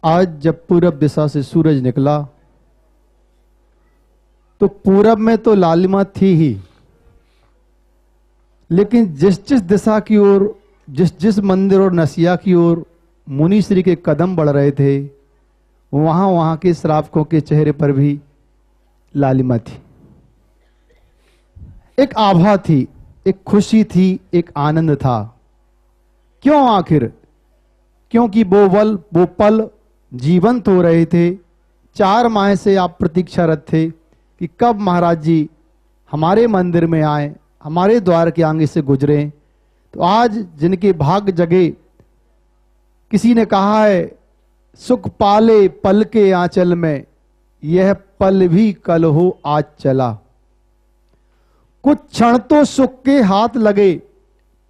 आज जब पूरब दिशा से सूरज निकला तो पूरब में तो लालिमा थी ही, लेकिन जिस जिस दिशा की ओर, जिस जिस मंदिर और नसिया की ओर मुनि श्री के कदम बढ़ रहे थे, वहां वहां के श्रावकों के चेहरे पर भी लालिमा थी। एक आभा थी, एक खुशी थी, एक आनंद था। क्यों? आखिर क्योंकि वो पल जीवंत हो रहे थे। 4 माह से आप प्रतीक्षारत थे कि कब महाराज जी हमारे मंदिर में आए, हमारे द्वार के आगे से गुजरे। तो आज जिनके भाग जगे, किसी ने कहा है सुख पाले पल के आंचल में, यह पल भी कल हो आज चला। कुछ क्षण तो सुख के हाथ लगे,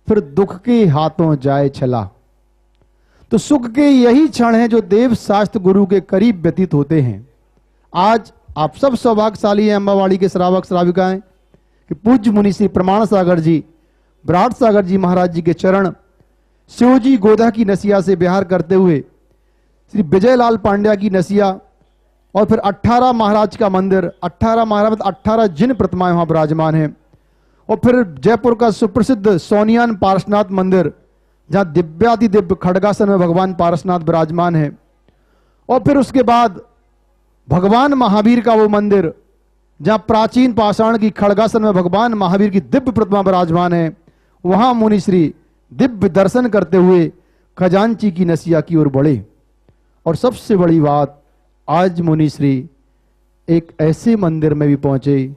फिर दुख के हाथों जाए चला। तो सुख के यही क्षण हैं जो देव शास्त्र गुरु के करीब व्यतीत होते हैं। आज आप सब सौभाग्यशाली हैं अम्बावाड़ी के श्रावक श्राविकाएं कि पूज्य मुनि श्री प्रमाण सागर जी, विराट सागर जी महाराज जी के चरण शिवजी गोदा की नसिया से बिहार करते हुए श्री विजयलाल पांड्या की नसिया और फिर 18 महाराज का मंदिर, 18 महाराज 18 जिन प्रतिमाएं वहां विराजमान हैं, और फिर जयपुर का सुप्रसिद्ध सोनियान पारसनाथ मंदिर जहां दिव्याति दिव्य खड़गासन में भगवान पारसनाथ विराजमान है, और फिर उसके बाद भगवान महावीर का वो मंदिर जहां प्राचीन पाषाण की खड़गासन में भगवान महावीर की दिव्य प्रतिमा विराजमान है। वहां मुनि श्री दिव्य दर्शन करते हुए खजांची की नसिया की ओर बढ़े। और सबसे बड़ी बात, आज मुनि श्री एक ऐसे मंदिर में भी पहुंचे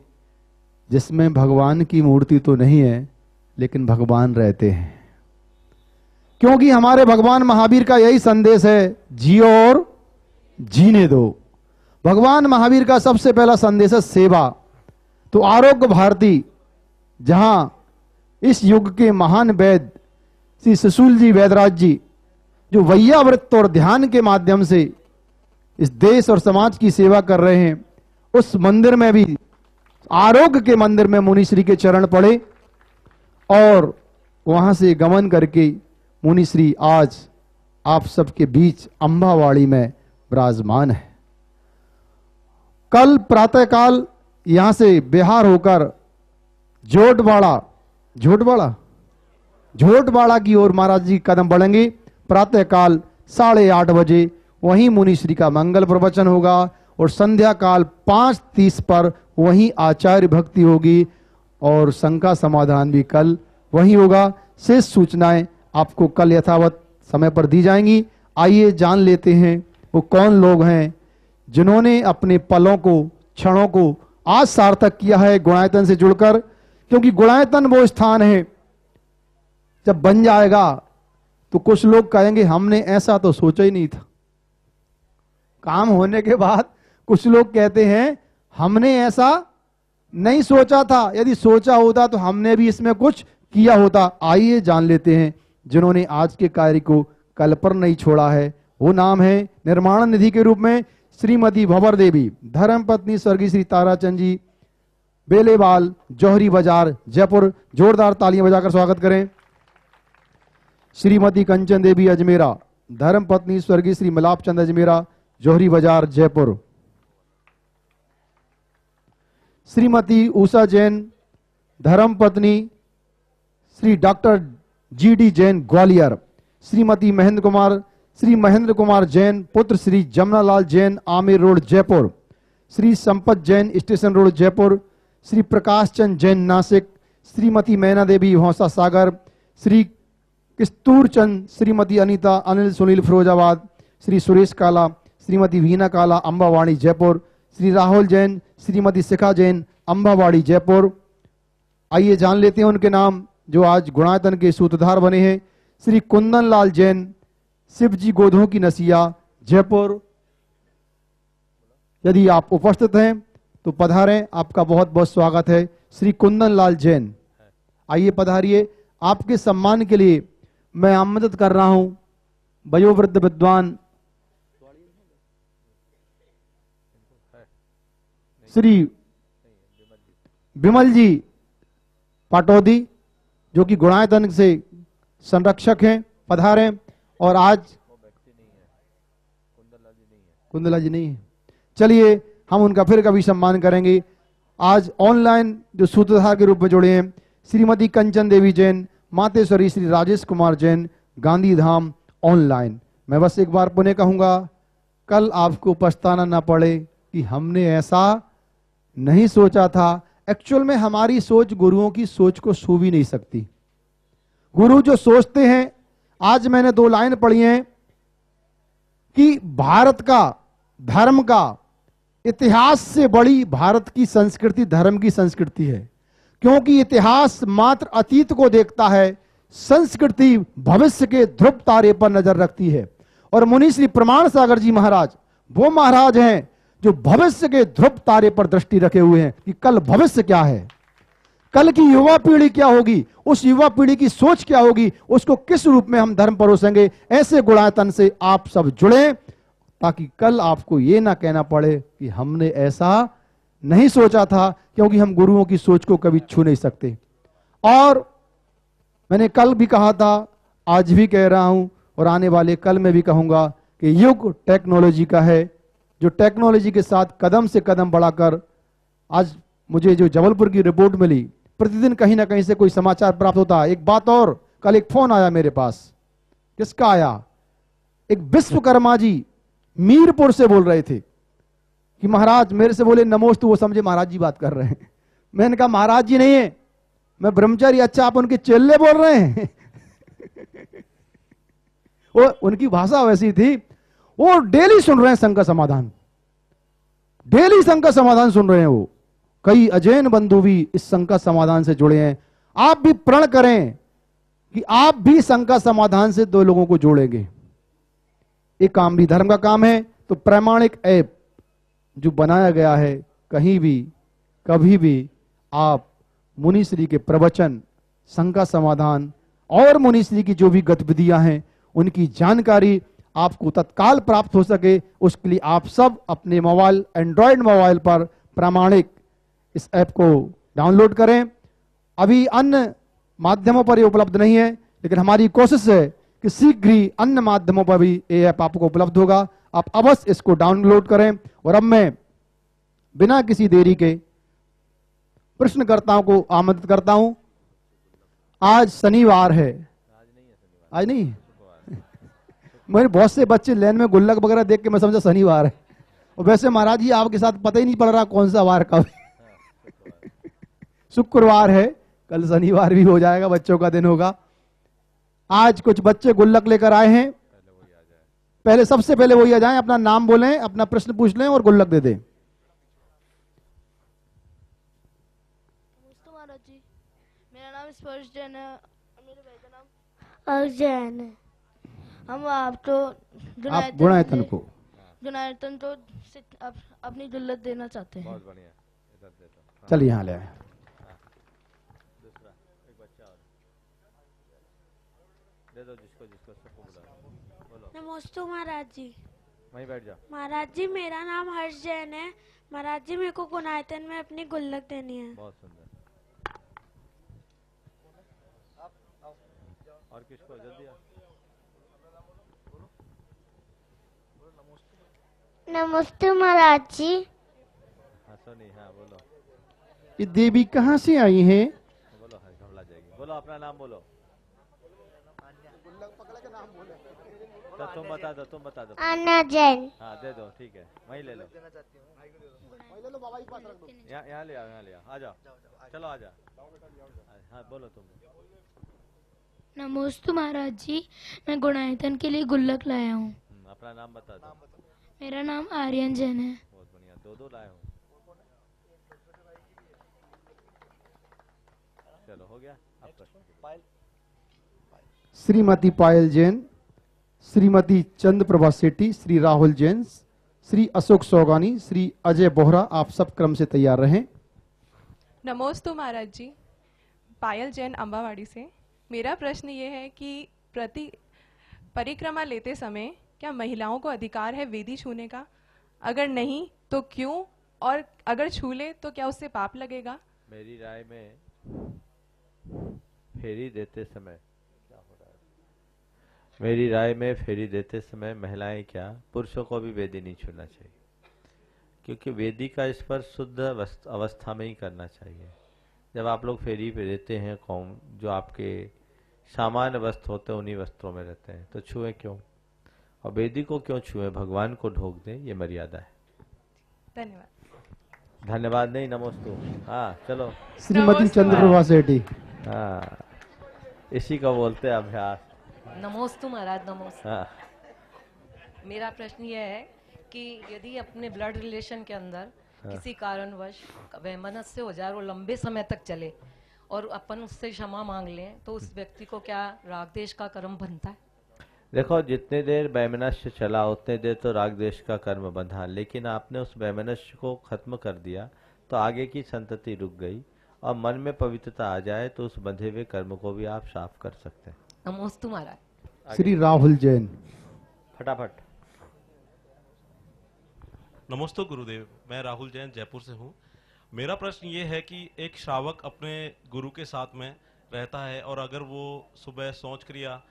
जिसमें भगवान की मूर्ति तो नहीं है, लेकिन भगवान रहते हैं। क्योंकि हमारे भगवान महावीर का यही संदेश है, जियो और जीने दो। भगवान महावीर का सबसे पहला संदेश है सेवा। तो आरोग्य भारती, जहां इस युग के महान वैद्य श्री सुशील जी वैदराज जी, जो वैयावृत्त और ध्यान के माध्यम से इस देश और समाज की सेवा कर रहे हैं, उस मंदिर में भी, आरोग्य के मंदिर में मुनि श्री के चरण पड़े और वहां से गमन करके मुनि श्री आज आप सबके बीच अम्बावाड़ी में विराजमान है। कल प्रातःकाल यहां से बिहार होकर झोटवाड़ा की ओर महाराज जी कदम बढ़ेंगे। प्रातःकाल 8:30 बजे वहीं मुनि श्री का मंगल प्रवचन होगा और संध्या काल 5:30 पर वहीं आचार्य भक्ति होगी और शंका समाधान भी कल वहीं होगा। शेष सूचनाएं आपको कल यथावत समय पर दी जाएंगी। आइए जान लेते हैं वो कौन लोग हैं जिन्होंने अपने पलों को, क्षणों को आज सार्थक किया है गुणायतन से जुड़कर। क्योंकि गुणायतन वो स्थान है, जब बन जाएगा तो कुछ लोग कहेंगे हमने ऐसा तो सोचा ही नहीं था। काम होने के बाद कुछ लोग कहते हैं हमने ऐसा नहीं सोचा था, यदि सोचा होता तो हमने भी इसमें कुछ किया होता। आइए जान लेते हैं जिन्होंने आज के कार्य को कल पर नहीं छोड़ा है। वो नाम है निर्माण निधि के रूप में श्रीमती भंवर देवी, धर्मपत्नी स्वर्गीय श्री ताराचंद जी, बेलेवाल, जौहरी बाजार, जयपुर। जोरदार तालियां बजाकर स्वागत करें। श्रीमती कंचन देवी अजमेरा, धर्मपत्नी स्वर्गीय श्री मिलाप चंद अजमेरा, जौहरी बाजार, जयपुर। श्रीमती उषा जैन, धर्मपत्नी श्री डॉक्टर GD जैन, ग्वालियर। श्रीमती श्री महेंद्र कुमार जैन, पुत्र Shri Jamnalal Jain, Amer road, Jaipur. Shri Sampat Jain, station road, Jaipur. Shri Prakash Chand Jain, Nashik. Shrimati Maina Devi, भौसा सागर। श्री किस्तूर चंद, श्रीमती अनीता अनिल सुनील, फिरोजाबाद। श्री सुरेश काला, श्रीमती वीना काला, अम्बावाड़ी, जयपुर। श्री राहुल जैन, श्रीमती शिखा जैन, अम्बावाड़ी, जयपुर। आइए जान लेते हैं उनके नाम जो आज गुणायतन के सूत्रधार बने हैं। श्री कुंदन लाल जैन, शिवजी गोधों की नसिया, जयपुर। यदि आप उपस्थित हैं तो पधारें, आपका बहुत बहुत स्वागत है। श्री कुंदन लाल जैन, आइए पधारिए। आपके सम्मान के लिए मैं आमंत्रित कर रहा हूं वयोवृद्ध विद्वान श्री विमल जी पाटौदी, जो कि गुणायतन से संरक्षक हैं, पधारें। और आज कुंदला जी नहीं है। चलिए हम उनका फिर कभी सम्मान करेंगे। आज ऑनलाइन जो सूत्रधार के रूप में जुड़े हैं श्रीमती कंचन देवी जैन, मातेश्वरी श्री राजेश कुमार जैन, गांधीधाम ऑनलाइन। मैं बस एक बार पुनः कहूंगा, कल आपको पछताना ना पड़े कि हमने ऐसा नहीं सोचा था। एक्चुअल में हमारी सोच गुरुओं की सोच को छू भी नहीं सकती। गुरु जो सोचते हैं, आज मैंने 2 लाइन पढ़ी हैं कि भारत का धर्म का इतिहास से बड़ी भारत की संस्कृति धर्म की संस्कृति है, क्योंकि इतिहास मात्र अतीत को देखता है, संस्कृति भविष्य के ध्रुव तारे पर नजर रखती है। और मुनि श्री प्रमाण सागर जी महाराज वो महाराज हैं जो भविष्य के ध्रुव तारे पर दृष्टि रखे हुए हैं कि कल भविष्य क्या है, कल की युवा पीढ़ी क्या होगी, उस युवा पीढ़ी की सोच क्या होगी, उसको किस रूप में हम धर्म परोसेंगे। ऐसे गुणायतन से आप सब जुड़े ताकि कल आपको ये ना कहना पड़े कि हमने ऐसा नहीं सोचा था, क्योंकि हम गुरुओं की सोच को कभी छू नहीं सकते। और मैंने कल भी कहा था, आज भी कह रहा हूं और आने वाले कल में भी कहूंगा कि युग टेक्नोलॉजी का है, जो टेक्नोलॉजी के साथ कदम से कदम बढ़ाकर, आज मुझे जो जबलपुर की रिपोर्ट मिली, प्रतिदिन कहीं ना कहीं से कोई समाचार प्राप्त होता है। एक बात और, कल एक फोन आया मेरे पास। किसका आया? एक विश्वकर्मा जी मीरपुर से बोल रहे थे कि महाराज, मेरे से बोले नमोस्तु, वो समझे महाराज जी बात कर रहे हैं। मैंने कहा महाराज जी नहीं है, मैं ब्रह्मचारी। अच्छा, आप उनके चेले बोल रहे हैं? वो उनकी भाषा वैसी थी, वो डेली सुन रहे हैं संघ का समाधान, डेली संघ का समाधान सुन रहे हैं। वो कई अजैन बंधु भी इस संघ का समाधान से जुड़े हैं। आप भी प्रण करें कि आप भी संघ का समाधान से 2 लोगों को जोड़ेंगे। एक काम भी धर्म का काम है, तो प्रामाणिक ऐप जो बनाया गया है, कहीं भी कभी भी आप मुनिश्री के प्रवचन, संघ का समाधान और मुनिश्री की जो भी गतिविधियां हैं उनकी जानकारी आपको तत्काल प्राप्त हो सके, उसके लिए आप सब अपने मोबाइल, एंड्रॉयड मोबाइल पर प्रामाणिक इस ऐप को डाउनलोड करें। अभी अन्य माध्यमों पर ये उपलब्ध नहीं है, लेकिन हमारी कोशिश है कि शीघ्र ही अन्य माध्यमों पर भी ये ऐप आपको उपलब्ध होगा। आप अवश्य इसको डाउनलोड करें। और अब मैं बिना किसी देरी के प्रश्नकर्ताओं को आमंत्रित करता हूं। आज शनिवार है, आज नहीं है। मेरे बहुत से बच्चे लाइन में गुल्लक वगैरह देख के मैं समझा शनिवार है। और वैसे महाराज जी आपके साथ पता ही नहीं पड़ रहा कौन सा वार कब। शुक्रवार है, कल शनिवार भी हो जाएगा, बच्चों का दिन होगा। आज कुछ बच्चे गुल्लक लेकर आए हैं, पहले सबसे पहले वही आ जाएं, अपना नाम बोलें, अपना प्रश्न पूछ लें और गुल्लक दे दें। महाराज जी, मेरा नाम स्पर्श जैन है, मेरे भाई का नाम अर्श जैन है। हम आप तो गुणायतन को अपनी जुल्लत देना चाहते हैं। बहुत बढ़िया, इधर दे दो। चलिए यहाँ ले आए। दूसरा एक बच्चा और दे दो, जिसको जिसको सबको बुला। बोलो। नमस्ते महाराज जी। वहीं बैठ जाओ। महाराज जी, मेरा नाम हर्ष जैन है। महाराज जी, मेरे को गुणायतन में अपनी गुल्लक देनी है। बहुत सुंदर। और किसको जल्दी आ। नमस्ते महाराज जी। हाँ सोनी, हाँ बोलो। ये देवी कहाँ से आई हैं? बोलो, हाँ घबरा जाएगी। बोलो अपना नाम बोलो। तो तुम बता दो, तुम बता दो। अन्ना जैन। हाँ दे दो, ठीक है, वहीं ले लो। यहाँ ले आओ, यहाँ ले आओ, आ जाओ, चलो आ जाओ। हाँ बोलो तुम। नमस्ते महाराज जी, मैं गुणायतन के लिए गुल्लक लाया हूँ। अपना नाम बता दो। मेरा नाम आर्यन जैन है। बहुत बढ़िया, 2 लाए हूँ। चलो हो गया। अब प्रश्न। श्रीमती पायल जैन, श्रीमती चंद्रप्रभा सेठी, श्री राहुल जैन, श्री अशोक सौगानी, श्री अजय बोहरा, आप सब क्रम से तैयार रहें। नमोस्तु महाराज जी, पायल जैन अम्बावाड़ी से। मेरा प्रश्न ये है कि परिक्रमा लेते समय क्या महिलाओं को अधिकार है वेदी छूने का? अगर नहीं तो क्यों? और अगर छू ले तो क्या उससे पाप लगेगा? मेरी राय में फेरी देते समय क्या हो रहा है, मेरी राय में फेरी देते समय महिलाएं क्या, पुरुषों को भी वेदी नहीं छूना चाहिए, क्योंकि वेदी का स्पर्श शुद्ध अवस्था में ही करना चाहिए। जब आप लोग फेरी पे देते हैं, कौन जो आपके सामान्य वस्त्र होते हैं उन्हीं वस्त्रों में रहते हैं, तो छुए क्यों, और वेदी को क्यों छुए, भगवान को ढोक दें, ये मर्यादा है। धन्यवाद। धन्यवाद नहीं, नमोस्तु। हाँ चलो। श्रीमती नमस्ते चंद्रप्रभा सेठी। हाँ, इसी को बोलते हैं अभ्यास। नमोस्तु महाराज, नमोस्तु। हाँ, मेरा प्रश्न यह है कि यदि अपने ब्लड रिलेशन के अंदर किसी कारणवश वैमनस्य हो जाए और लंबे समय तक चले और अपन उससे क्षमा मांग लें, तो उस व्यक्ति को क्या राग द्वेष का कर्म बनता है? देखो जितने देर वैमनस्य चला उतने देर तो राग द्वेष का कर्म बंधा, लेकिन आपने उस वैमनस्य को खत्म कर दिया तो आगे की संतति रुक गई, और मन में पवित्रता आ जाए तो उस बंधे हुए कर्म को भी आप साफ कर सकते हैं। नमोस्तु महाराज। श्री राहुल जैन। फटाफट। नमस्ते गुरुदेव, मैं राहुल जैन जयपुर से हूँ। मेरा प्रश्न ये है कि एक श्रावक अपने गुरु के साथ में रहता है, और अगर वो सुबह शौच क्रिया,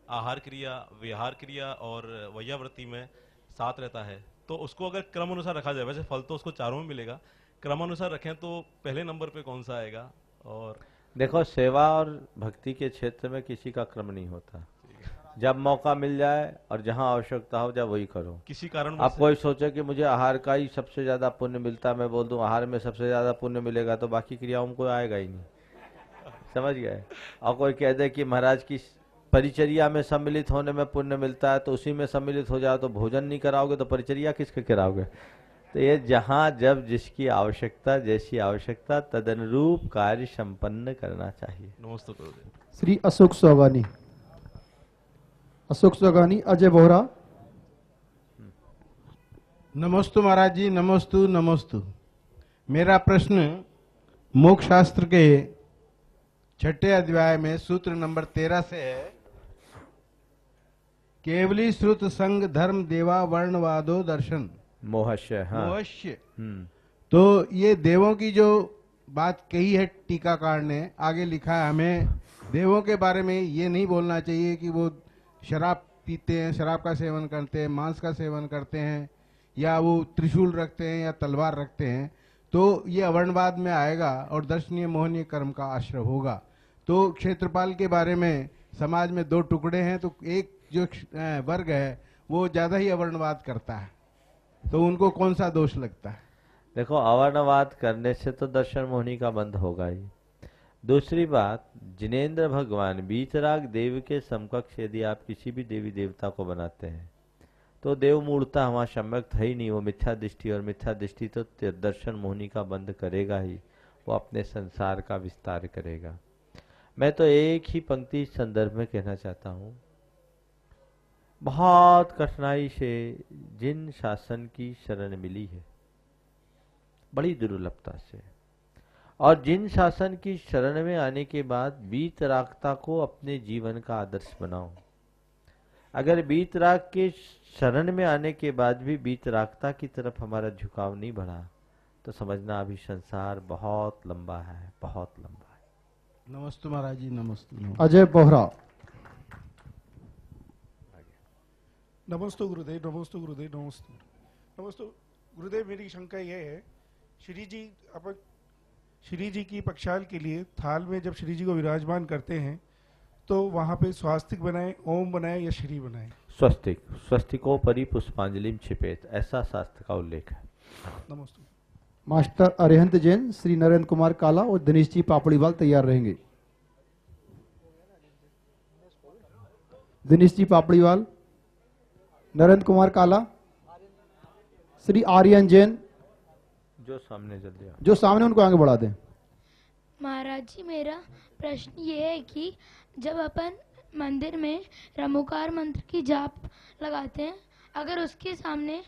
आहार क्रिया, विहार क्रिया और वैयावृत्ति में साथ रहता है, तो उसको अगर क्रम अनुसार रखा जाए, वैसे फल तो उसको चारों में मिलेगा, क्रम अनुसार रखें तो पहले नंबर पे कौन सा आएगा? और देखो सेवा और भक्ति के क्षेत्र में किसी का क्रम नहीं होता, जब मौका मिल जाए और जहां आवश्यकता हो जब वही करो। किसी कारण आप कोई सोचे कि मुझे आहार का ही सबसे ज्यादा पुण्य मिलता है, मैं बोल दूं आहार में सबसे ज्यादा पुण्य मिलेगा, तो बाकी क्रियाओं में कोई आएगा ही नहीं, समझ गए। और कोई कह दे कि महाराज की परिचर्या में सम्मिलित होने में पुण्य मिलता है, तो उसी में सम्मिलित हो जाओ, तो भोजन नहीं कराओगे तो परिचर्या किसके कराओगे? तो ये जहां जब जिसकी आवश्यकता, जैसी आवश्यकता तदनुरूप कार्य संपन्न करना चाहिए। नमस्ते गुरुदेव। श्री अशोक सौगानी। अशोक सौगानी। अजय बोहरा। नमस्तु महाराज जी, नमस्तु नमस्तु। मेरा प्रश्न मोक्ष शास्त्र के 6ठे अध्याय में सूत्र नंबर 13 से है। केवली श्रुत संग धर्म देवा वर्णवादो दर्शन मोहस्य। हाँ, मोहस्य। तो ये देवों की जो बात कही है टीकाकार ने, आगे लिखा है हमें देवों के बारे में ये नहीं बोलना चाहिए कि वो शराब पीते हैं, शराब का सेवन करते हैं, मांस का सेवन करते हैं, या वो त्रिशूल रखते हैं या तलवार रखते हैं, तो ये अवर्णवाद में आएगा और दर्शनीय मोहनीय कर्म का आश्रय होगा। तो क्षेत्रपाल के बारे में समाज में 2 टुकड़े हैं, तो एक जो वर्ग है वो ज्यादा ही अवर्णवाद करता है, तो उनको कौन सा दोष लगता है? देखो अवर्णवाद करने से तो दर्शन मोहनी का बंध होगा ही। दूसरी बात, जिनेंद्र भगवान वीतराग देव के समकक्ष यदि आप किसी भी देवी देवता को बनाते हैं तो देव मूर्ता वहां सम्यक है ही नहीं, वो मिथ्या दृष्टि, और मिथ्या दृष्टि तो दर्शन मोहनी का बंध करेगा ही, वो अपने संसार का विस्तार करेगा। मैं तो एक ही पंक्ति इस संदर्भ में कहना चाहता हूँ, बहुत कठिनाई से जिन शासन की शरण मिली है, बड़ी दुर्लभता से, और जिन शासन की शरण में आने के बाद वीतरागता को अपने जीवन का आदर्श बनाओ। अगर वीतराग के शरण में आने के बाद भी वीतरागता की तरफ हमारा झुकाव नहीं बढ़ा, तो समझना अभी संसार बहुत लंबा है, बहुत लंबा है। नमस्ते महाराज जी, नमस्ते। अजय बोहरा। नमस्ते गुरुदेव, नमस्ते गुरुदेव, नमस्ते नमस्ते गुरुदेव। मेरी शंका यह है, श्री जी की पक्षाल के लिए थाल में जब श्री जी को विराजमान करते हैं तो वहां पे स्वास्तिक बनाए, ओम बनाए या श्री बनाए? स्वस्तिक, स्वस्तिकोपरि पुष्पांजलि छिपेत, ऐसा शास्त्र का उल्लेख है। नमस्ते। मास्टर अरिहंत जैन, श्री नरेंद्र कुमार काला और दिनेश जी पापड़ीवाल तैयार रहेंगे। दिनेश जी पापड़ीवाल, नरेंद्र कुमार काला, श्री आर्यन जैन, जो सामने जल्दी आओ, जो सामने उनको आगे बढ़ा दें। महाराज जी, मेरा प्रश्न ये है कि जब अपन मंदिर में रमोकार मंत्र की जाप लगाते हैं, अगर उसके सामने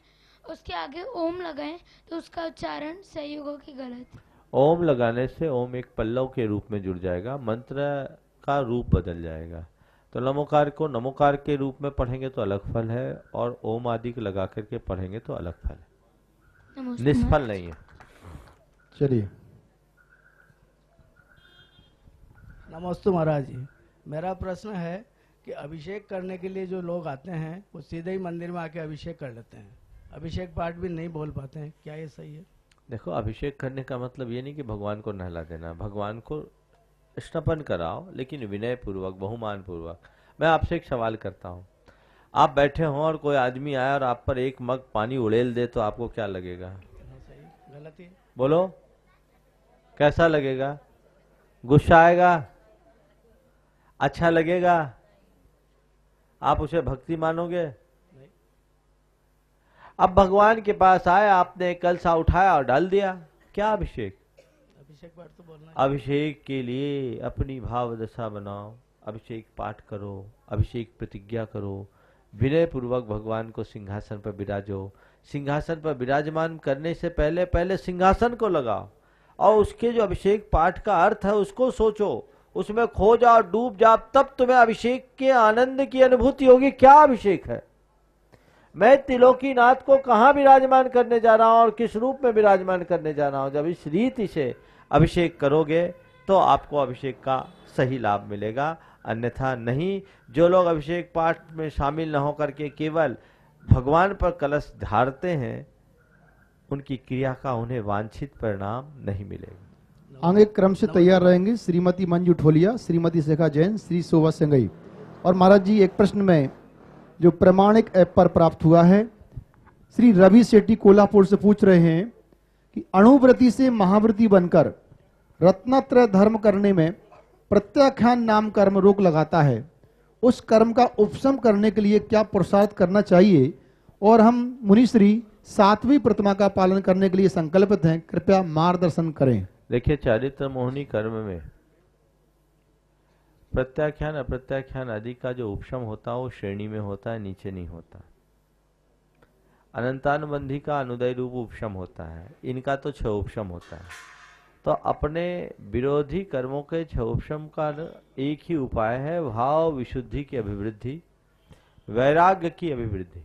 उसके आगे ओम लगाएं तो उसका उच्चारण सही होगा कि गलत? ओम लगाने से ओम एक पल्लव के रूप में जुड़ जाएगा, मंत्र का रूप बदल जाएगा। तो नमोकार को नमोकार के रूप में पढ़ेंगे तो अलग फल है, और ओम आदि को लगा करके पढ़ेंगे तो अलग फल है, निष्फल नहीं है। चलिए। नमस्ते महाराज जी, मेरा प्रश्न है कि अभिषेक करने के लिए जो लोग आते हैं वो सीधे ही मंदिर में आके अभिषेक कर लेते हैं, अभिषेक पाठ भी नहीं बोल पाते हैं, क्या ये सही है? देखो, अभिषेक करने का मतलब ये नहीं कि भगवान को नहला देना, भगवान को स्नापन कराओ, लेकिन विनय पूर्वक, बहुमान पूर्वक। मैं आपसे एक सवाल करता हूँ, आप बैठे हों और कोई आदमी आया और आप पर एक मग पानी उड़ेल दे तो आपको क्या लगेगा? सही गलत है? बोलो, कैसा लगेगा? गुस्सा आएगा? अच्छा लगेगा? आप उसे भक्ति मानोगे? नहीं। अब भगवान के पास आए, आपने कलसा उठाया और डाल दिया, क्या अभिषेक? अभिषेक पाठ तो बोलना है। अभिषेक के लिए अपनी भाव दशा बनाओ, अभिषेक पाठ करो, अभिषेक प्रतिज्ञा करो, विनय पूर्वक भगवान को सिंहासन पर विराजो। सिंहासन पर विराजमान करने से पहले पहले सिंहासन को लगाओ और उसके जो अभिषेक पाठ का अर्थ है उसको सोचो, उसमें खो जाओ, डूब जाओ, तब तुम्हें अभिषेक के आनंद की अनुभूति होगी। क्या अभिषेक है? मैं त्रिलोकीनाथ को कहाँ विराजमान करने जा रहा हूँ और किस रूप में विराजमान करने जा रहा हूँ। जब इस रीति से अभिषेक करोगे तो आपको अभिषेक का सही लाभ मिलेगा, अन्यथा नहीं। जो लोग अभिषेक पाठ में शामिल न होकर के केवल भगवान पर कलश धारते हैं, उनकी क्रिया का उन्हें वांछित परिणाम नहीं मिलेगा। आगे क्रम से तैयार रहेंगे श्रीमती मंजू ठोलिया, श्रीमती शेखा जैन, श्री शोभा सिंगई। और महाराज जी, एक प्रश्न में जो प्रमाणिक ऐप पर प्राप्त हुआ है, श्री रवि सेठी कोल्हापुर से पूछ रहे हैं कि अणुव्रति से महाव्रति बनकर रत्नत्रय धर्म करने में प्रत्याख्यान नाम कर्म रोक लगाता है, उस कर्म का उपशम करने के लिए क्या पुरुषार्थ करना चाहिए? और हम मुनिश्री 7वीं प्रतिमा का पालन करने के लिए संकल्पित हैं, कृपया मार्गदर्शन करें। देखिए, चारित्र मोहिनी कर्म में प्रत्याख्यान अप्रत्याख्यान आदि का जो उपशम होता है वो श्रेणी में होता है, नीचे नहीं होता। अनंतानुबंधी का अनुदय रूप उपशम होता है, इनका तो 6 उपशम होता है। तो अपने विरोधी कर्मों के 6 उपशम का एक ही उपाय है, भाव विशुद्धि की अभिवृद्धि, वैराग्य की अभिवृद्धि।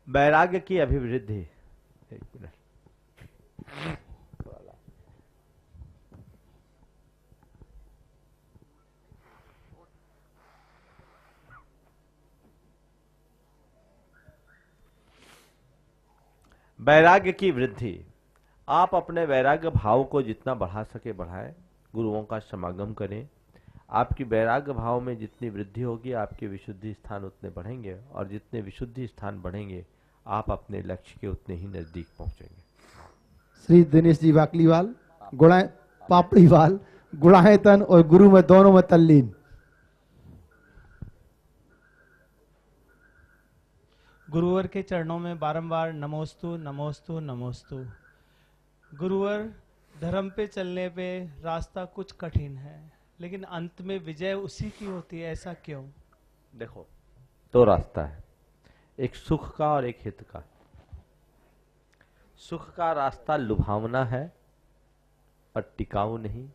वैराग्य की अभिवृद्धि। एक मिनट, वैराग्य की वृद्धि। आप अपने वैराग्य भाव को जितना बढ़ा सके बढ़ाएं, गुरुओं का समागम करें। आपकी वैराग्य भाव में जितनी वृद्धि होगी, आपके विशुद्धि स्थान उतने बढ़ेंगे, और जितने विशुद्धि स्थान बढ़ेंगे, आप अपने लक्ष्य के उतने ही नजदीक पहुंचेंगे। श्री दिनेश जी वाकलीवाल, गुणा पापड़ीवाल, गुणायतन और गुरु में दोनों में तल्लीन। गुरुवर के चरणों में बारंबार नमोस्तु नमोस्तु नमोस्तु। गुरुवर, धर्म पे चलने पे रास्ता कुछ कठिन है, लेकिन अंत में विजय उसी की होती है, ऐसा क्यों? देखो, 2 रास्ता है, एक सुख का और एक हित का। सुख का रास्ता लुभावना है पर टिकाऊ नहीं,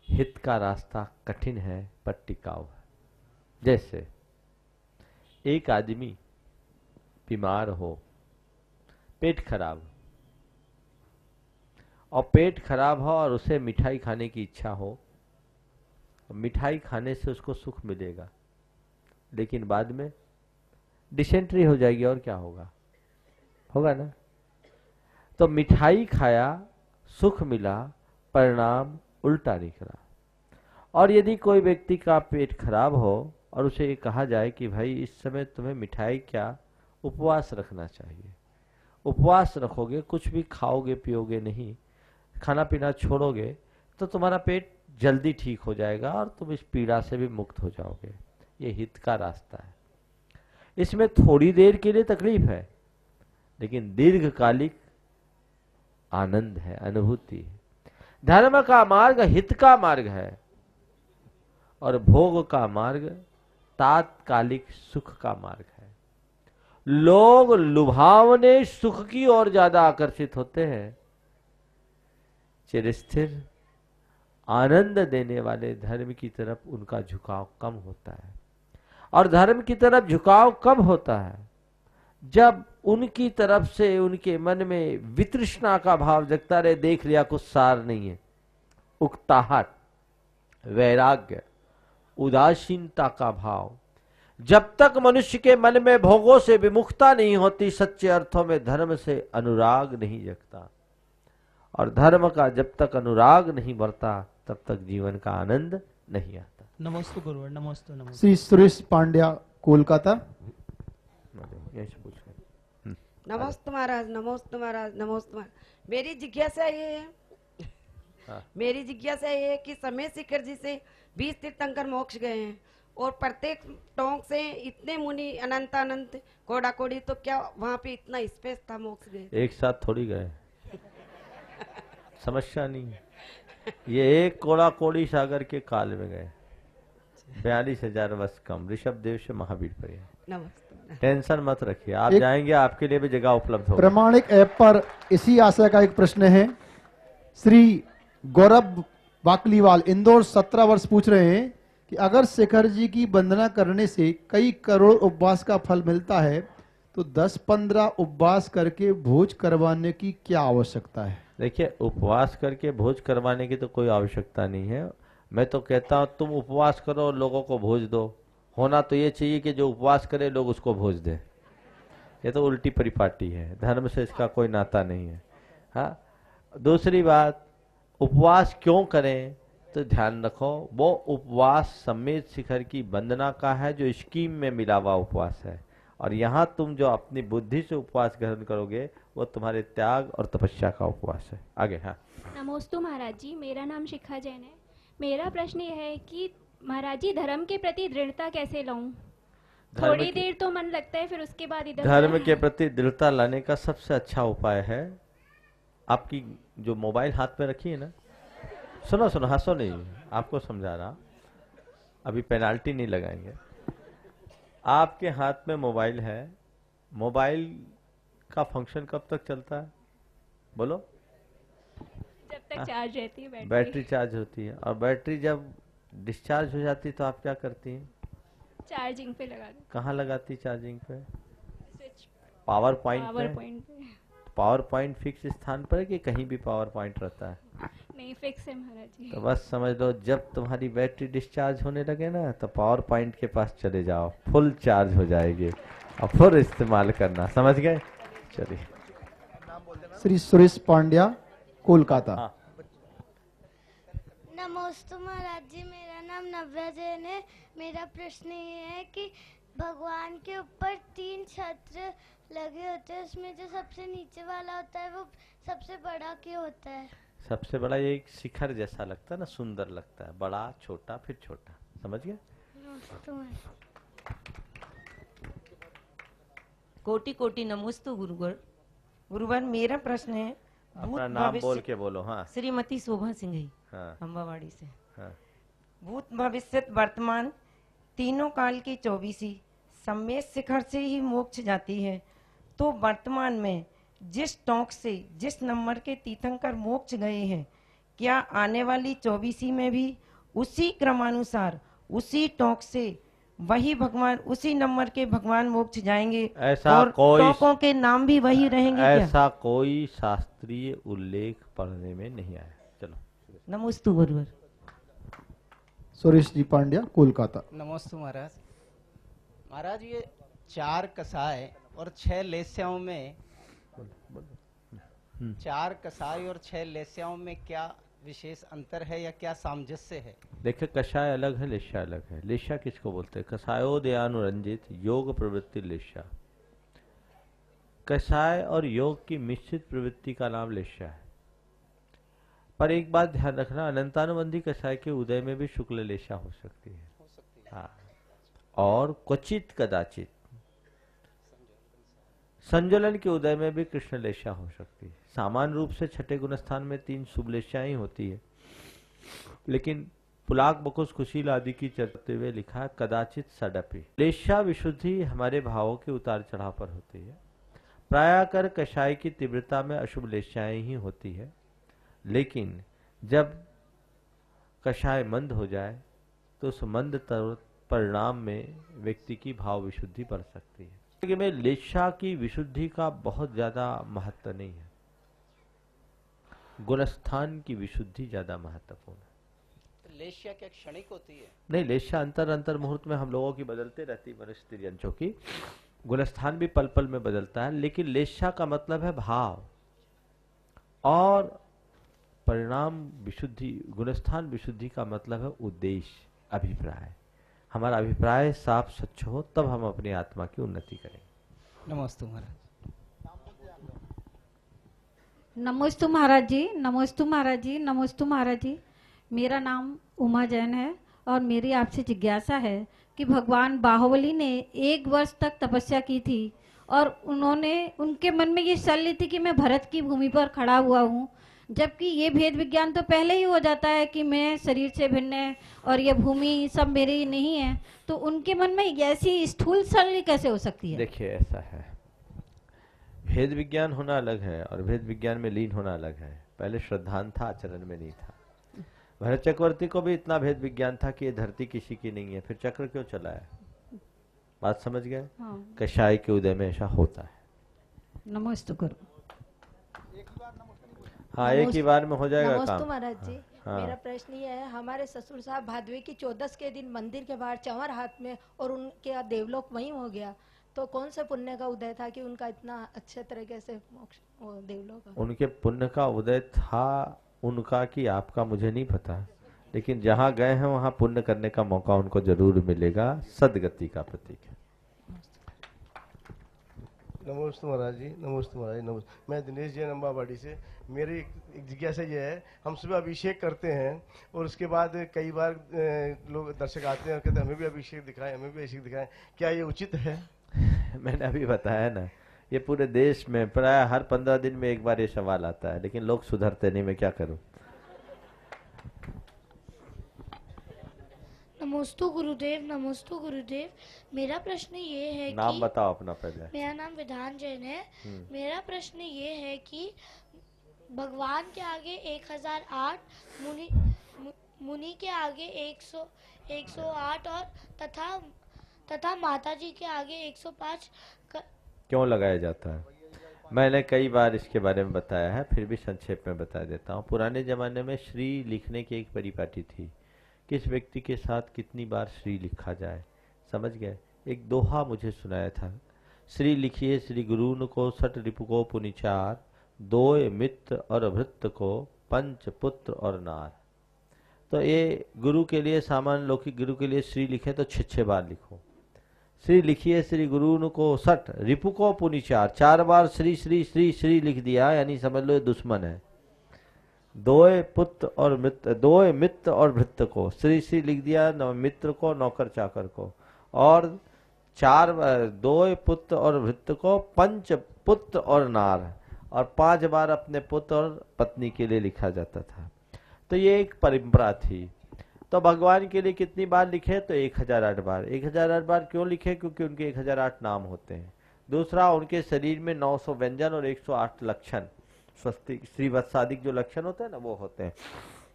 हित का रास्ता कठिन है पर टिकाऊ है। जैसे एक आदमी बीमार हो, पेट खराब, और पेट खराब हो और उसे मिठाई खाने की इच्छा हो, मिठाई खाने से उसको सुख मिलेगा, लेकिन बाद में डिसेंट्री हो जाएगी, और क्या होगा? होगा ना? तो मिठाई खाया, सुख मिला, परिणाम उल्टा निकला। और यदि कोई व्यक्ति का पेट खराब हो और उसे ये कहा जाए कि भाई इस समय तुम्हें मिठाई क्या, उपवास रखना चाहिए, उपवास रखोगे, कुछ भी खाओगे पियोगे नहीं, खाना पीना छोड़ोगे, तो तुम्हारा पेट जल्दी ठीक हो जाएगा और तुम इस पीड़ा से भी मुक्त हो जाओगे। ये हित का रास्ता है। इसमें थोड़ी देर के लिए तकलीफ है, लेकिन दीर्घकालिक आनंद है, अनुभूति है। धर्म का मार्ग हित का मार्ग है, और भोग का मार्ग तात्कालिक सुख का मार्ग है। लोग लुभावने सुख की ओर ज्यादा आकर्षित होते हैं, चिरस्थिर आनंद देने वाले धर्म की तरफ उनका झुकाव कम होता है। और धर्म की तरफ झुकाव कब होता है? जब उनकी तरफ से उनके मन में वितृष्णा का भाव जगता रहे, देख लिया कुछ सार नहीं है, उकताहट, वैराग्य, उदासीनता का भाव, जब तक मनुष्य के मन में भोगों से विमुखता नहीं होती, सच्चे अर्थों में धर्म से अनुराग नहीं जगता। और धर्म का जब तक अनुराग नहीं बढ़ता तब तक जीवन का आनंद नहीं आता। नमोस्तु गुरुवर, नमोस्तु नमोस्तु। श्री सुरेश पांड्या, कोलकाता। नमस्ते महाराज, नमस्ते महाराज, नमस्ते महाराज। मेरी जिज्ञासा ये है, मेरी जिज्ञासा ये है कि समय शिखर जी से 20 तीर्थंकर मोक्ष गए हैं और प्रत्येक टोंक से इतने मुनि अनंत अनंत कोड़ा कोड़ी, तो क्या वहाँ पे इतना स्पेस था मोक्ष गए? एक साथ थोड़ी गए, समस्या नहीं है। ये एक कोड़ा कोड़ी सागर के काल में गए, 42,000 वर्ष कम, ऋषभ देव से महावीर पर। नमस्ते। टेंशन मत रखिए, आप जाएंगे, आपके लिए भी जगह उपलब्ध होगी। प्रमाणिक ऐप पर इसी आशय का एक प्रश्न है। श्री गौरव बाकलीवाल, इंदौर, 17 वर्ष, पूछ रहे हैं कि अगर शेखर जी की वंदना करने से कई करोड़ उपवास का फल मिलता है तो 10-15 उपवास करके भोज करवाने की क्या आवश्यकता है? देखिए, उपवास करके भोज करवाने की तो कोई आवश्यकता नहीं है। मैं तो कहता हूँ तुम उपवास करो और लोगों को भोज दो। होना तो ये चाहिए कि जो उपवास करे लोग उसको भोज दे। ये तो उल्टी परिपाटी है, धर्म से इसका कोई नाता नहीं है। हाँ, दूसरी बात, उपवास क्यों करें तो ध्यान रखो, वो उपवास सम्मेद शिखर की वंदना का है जो स्कीम में मिला हुआ उपवास है, और यहाँ तुम जो अपनी बुद्धि से उपवास ग्रहण करोगे वो तुम्हारे त्याग और तपस्या का उपवास है। आगे। हाँ, नमोस्तु महाराज जी, मेरा नाम शिखा जैन है। मेरा प्रश्न यह है कि महाराज जी, धर्म के प्रति दृढ़ता कैसे लाऊं? थोड़ी देर तो मन लगता है, फिर उसके बाद इधर धर्म के प्रति दृढ़ता लाने का सबसे अच्छा उपाय है, आपकी जो मोबाइल हाथ में रखी है ना, सुनो सुनो, हंसो नहीं, आपको समझा रहा, अभी पेनाल्टी नहीं लगाएंगे। आपके हाथ में मोबाइल है, मोबाइल का फंक्शन कब तक चलता है बोलो? जब तक चार्ज रहती है बैटरी चार्ज होती है, और बैटरी जब डिस्चार्ज हो जाती है तो आप क्या करती हैं? चार्जिंग पे लगा दो। कहाँ लगाती चार्जिंग पे? स्विच, पावर पॉइंट पे। पावर पॉइंट फिक्स स्थान पर है कि कहीं भी पावर पॉइंट रहता है? नहीं, फिक्स है महाराज जी। तो बस समझ लो, जब तुम्हारी बैटरी डिस्चार्ज होने लगे ना तो पावर पॉइंट के पास चले जाओ, फुल चार्ज हो जाएगी और फिर इस्तेमाल करना। समझ गए? चलिए। श्री सुरेश पांड्या, कोलकाता। हाँ। नमस्ते महाराज जी, मेरा नाम नव्या जैन है। मेरा प्रश्न ये है कि भगवान के ऊपर 3 छत्र लगे होते हैं, उसमें जो सबसे नीचे वाला होता है वो सबसे बड़ा क्यों होता है? सबसे बड़ा ये एक शिखर जैसा लगता है ना, सुंदर लगता है, बड़ा छोटा फिर छोटा। समझ गए? कोटि कोटि नमोस्तु गुरुवर। गुरुवर, मेरा प्रश्न है, अपना नाम बोल के बोलो। हाँ। श्रीमती शोभा सिंघई, हाँ। अम्बावाड़ी से। हाँ। भूत भविष्य वर्तमान तीनों काल की 24 सम्मेद शिखर से ही मोक्ष जाती है, तो वर्तमान में जिस टोंक से जिस नंबर के तीर्थंकर मोक्ष गए हैं, क्या आने वाली 24 में भी उसी क्रमानुसार उसी टोंक से वही भगवान, उसी नंबर के भगवान मोक्ष जाएंगे? ऐसा और कोई टोंकों के नाम भी वही रहेंगे क्या? ऐसा कोई शास्त्रीय उल्लेख पढ़ने में नहीं आया। चलो। नमोस्तु गुरुवर। सुरेश जी पांड्या, कोलकाता। नमस्ते महाराज। महाराज, ये 4 कसाय और 6 लेस्याओं में 4 कसाई और 6 लेस्याओं में क्या विशेष अंतर है या क्या सामंजस्य है? देखिए, कषाय अलग है, लेशा अलग है। लेशा किसको बोलते हैं? कषायोदयानुरंजित योग प्रवृत्ति लेशा। कषाय और योग की मिश्रित प्रवृत्ति का नाम लेशा है। पर एक बात ध्यान रखना, अनंतानुबंधी कषाय के उदय में भी शुक्ल लेशा हो सकती है। हाँ, और क्वचित कदाचित संज्वलन के उदय में भी कृष्ण लेशा हो सकती है। सामान्य रूप से छठे गुण स्थान में 3 शुभ लेशाएं होती है, लेकिन पुलाक बकुस कुशील आदि की चलते हुए लिखा है कदाचित सडपी। लेशा विशुद्धि हमारे भावों के उतार चढ़ाव पर होती है। प्रायः कर कषाय की तीव्रता में अशुभ लेशाएं ही होती है, लेकिन जब कषाय मंद हो जाए तो उस मंद परिणाम में व्यक्ति की भाव विशुद्धि बढ़ सकती है। में लेशा की विशुद्धि का बहुत ज्यादा महत्व नहीं है, गुणस्थान की विशुद्धि ज्यादा महत्वपूर्ण है। तो लेश्या क्या क्षणिक होती है? नहीं, लेशा अंतर मुहूर्त में हम लोगों की बदलते रहती, मनुष्य स्त्रियंशों की। गुणस्थान भी पल पल में बदलता है, लेकिन लेशा का मतलब है भाव और परिणाम विशुद्धि। गुणस्थान विशुद्धि का मतलब है उद्देश्य, अभिप्राय। हमारा अभिप्राय साफ स्वच्छ हो तब हम अपनी आत्मा की उन्नति करेंगे। नमस्ते महाराज। नमोस्तु महाराज जी, नमोस्तु महाराज जी, नमोस्तु महाराज जी। मेरा नाम उमा जैन है और मेरी आपसे जिज्ञासा है कि भगवान बाहुबली ने 1 वर्ष तक तपस्या की थी और उनके मन में ये शल्य थी कि मैं भरत की भूमि पर खड़ा हुआ हूँ, जबकि ये भेद विज्ञान तो पहले ही हो जाता है कि मैं शरीर से भिन्न है और ये भूमि सब मेरी नहीं है, तो उनके मन में ऐसी स्थूल शल्य कैसे हो सकती है? देखिए, ऐसा है, भेद विज्ञान होना अलग है और भेद विज्ञान में लीन होना अलग है। पहले श्रद्धांत था, आचरण में नहीं था। भरत चक्रवर्ती को भी इतना भेद विज्ञान था कि ये धरती किसी की नहीं है, फिर चक्र क्यों चलाया? बात समझ गए? हाँ। कषाय के उदय में ऐसा होता है। नमस्ते गुरु। हाँ, एक ही बार में हो जाएगा काम। नमस्ते महाराज जी। हाँ। मेरा प्रश्न ये है, हमारे ससुर साहब भादवे की 14 के दिन मंदिर के बाहर चंवर हाथ में और उनके देवलोक वहीं हो गया, तो कौन से पुण्य का उदय था कि उनका इतना अच्छे तरीके से मोक्ष देवलोक? उनके पुण्य का उदय था उनका कि आपका मुझे नहीं पता, लेकिन जहाँ गए हैं वहाँ पुण्य करने का मौका उनको जरूर मिलेगा। सदगति का प्रतीक है। नमस्ते महाराज जी, नमस्ते महाराज जी, नमस्ते। मैं दिनेश जैन अम्बावाड़ी से। मेरी एक जिज्ञासा ये है, हम सुबह अभिषेक करते हैं और उसके बाद कई बार लोग दर्शक आते हैं और कहते हैं हमें भी अभिषेक दिखाएं, हमें भी अभिषेक दिखाएं, क्या ये उचित है? मैंने अभी बताया ना, ये पूरे देश में प्राय हर 15 दिन में एक बार ये सवाल आता है, लेकिन लोग सुधरते नहीं। मैं क्या करूं? नमोस्तु गुरुदेव, नमोस्तु गुरुदेव। मेरा प्रश्न ये है नाम कि बताओ अपना पहले। मेरा नाम विधान जैन है। मेरा प्रश्न ये है कि भगवान के आगे 1008, मुनि के आगे 108 और तथा माता जी के आगे 105 क्यों लगाया जाता है? मैंने कई बार इसके बारे में बताया है, फिर भी संक्षेप में बता देता हूँ। पुराने जमाने में श्री लिखने की एक परिपाटी थी, किस व्यक्ति के साथ कितनी बार श्री लिखा जाए। समझ गए? एक दोहा मुझे सुनाया था, श्री लिखिए श्री गुरुन को सठ रिपु को पुनिचार, दोय मित्र और भृत्य को पंच पुत्र और नार। तो ये गुरु के लिए, सामान्य लौकिक गुरु के लिए श्री लिखे तो 6 बार लिखो। श्री लिखिए श्री गुरुन को सठ रिपु को पुनिचार, 4 बार श्री श्री श्री श्री लिख दिया, यानी समझ लो ये दुश्मन है। दोय मित्र और भृत्य को श्री श्री लिख दिया, मित्र को, नौकर चाकर को, और दोय पुत्र और भृत्य को, पंच पुत्र और नार, और 5 बार अपने पुत्र और पत्नी के लिए लिखा जाता था। तो ये एक परंपरा थी। तो भगवान के लिए कितनी बार लिखे? तो 1008 बार। 1008 बार क्यों लिखे? क्योंकि उनके 1008 नाम होते हैं। दूसरा, उनके शरीर में 900 व्यंजन और 108 लक्षण, स्वस्तिक श्रीवत्सादिक जो लक्षण होते हैं ना, वो होते हैं।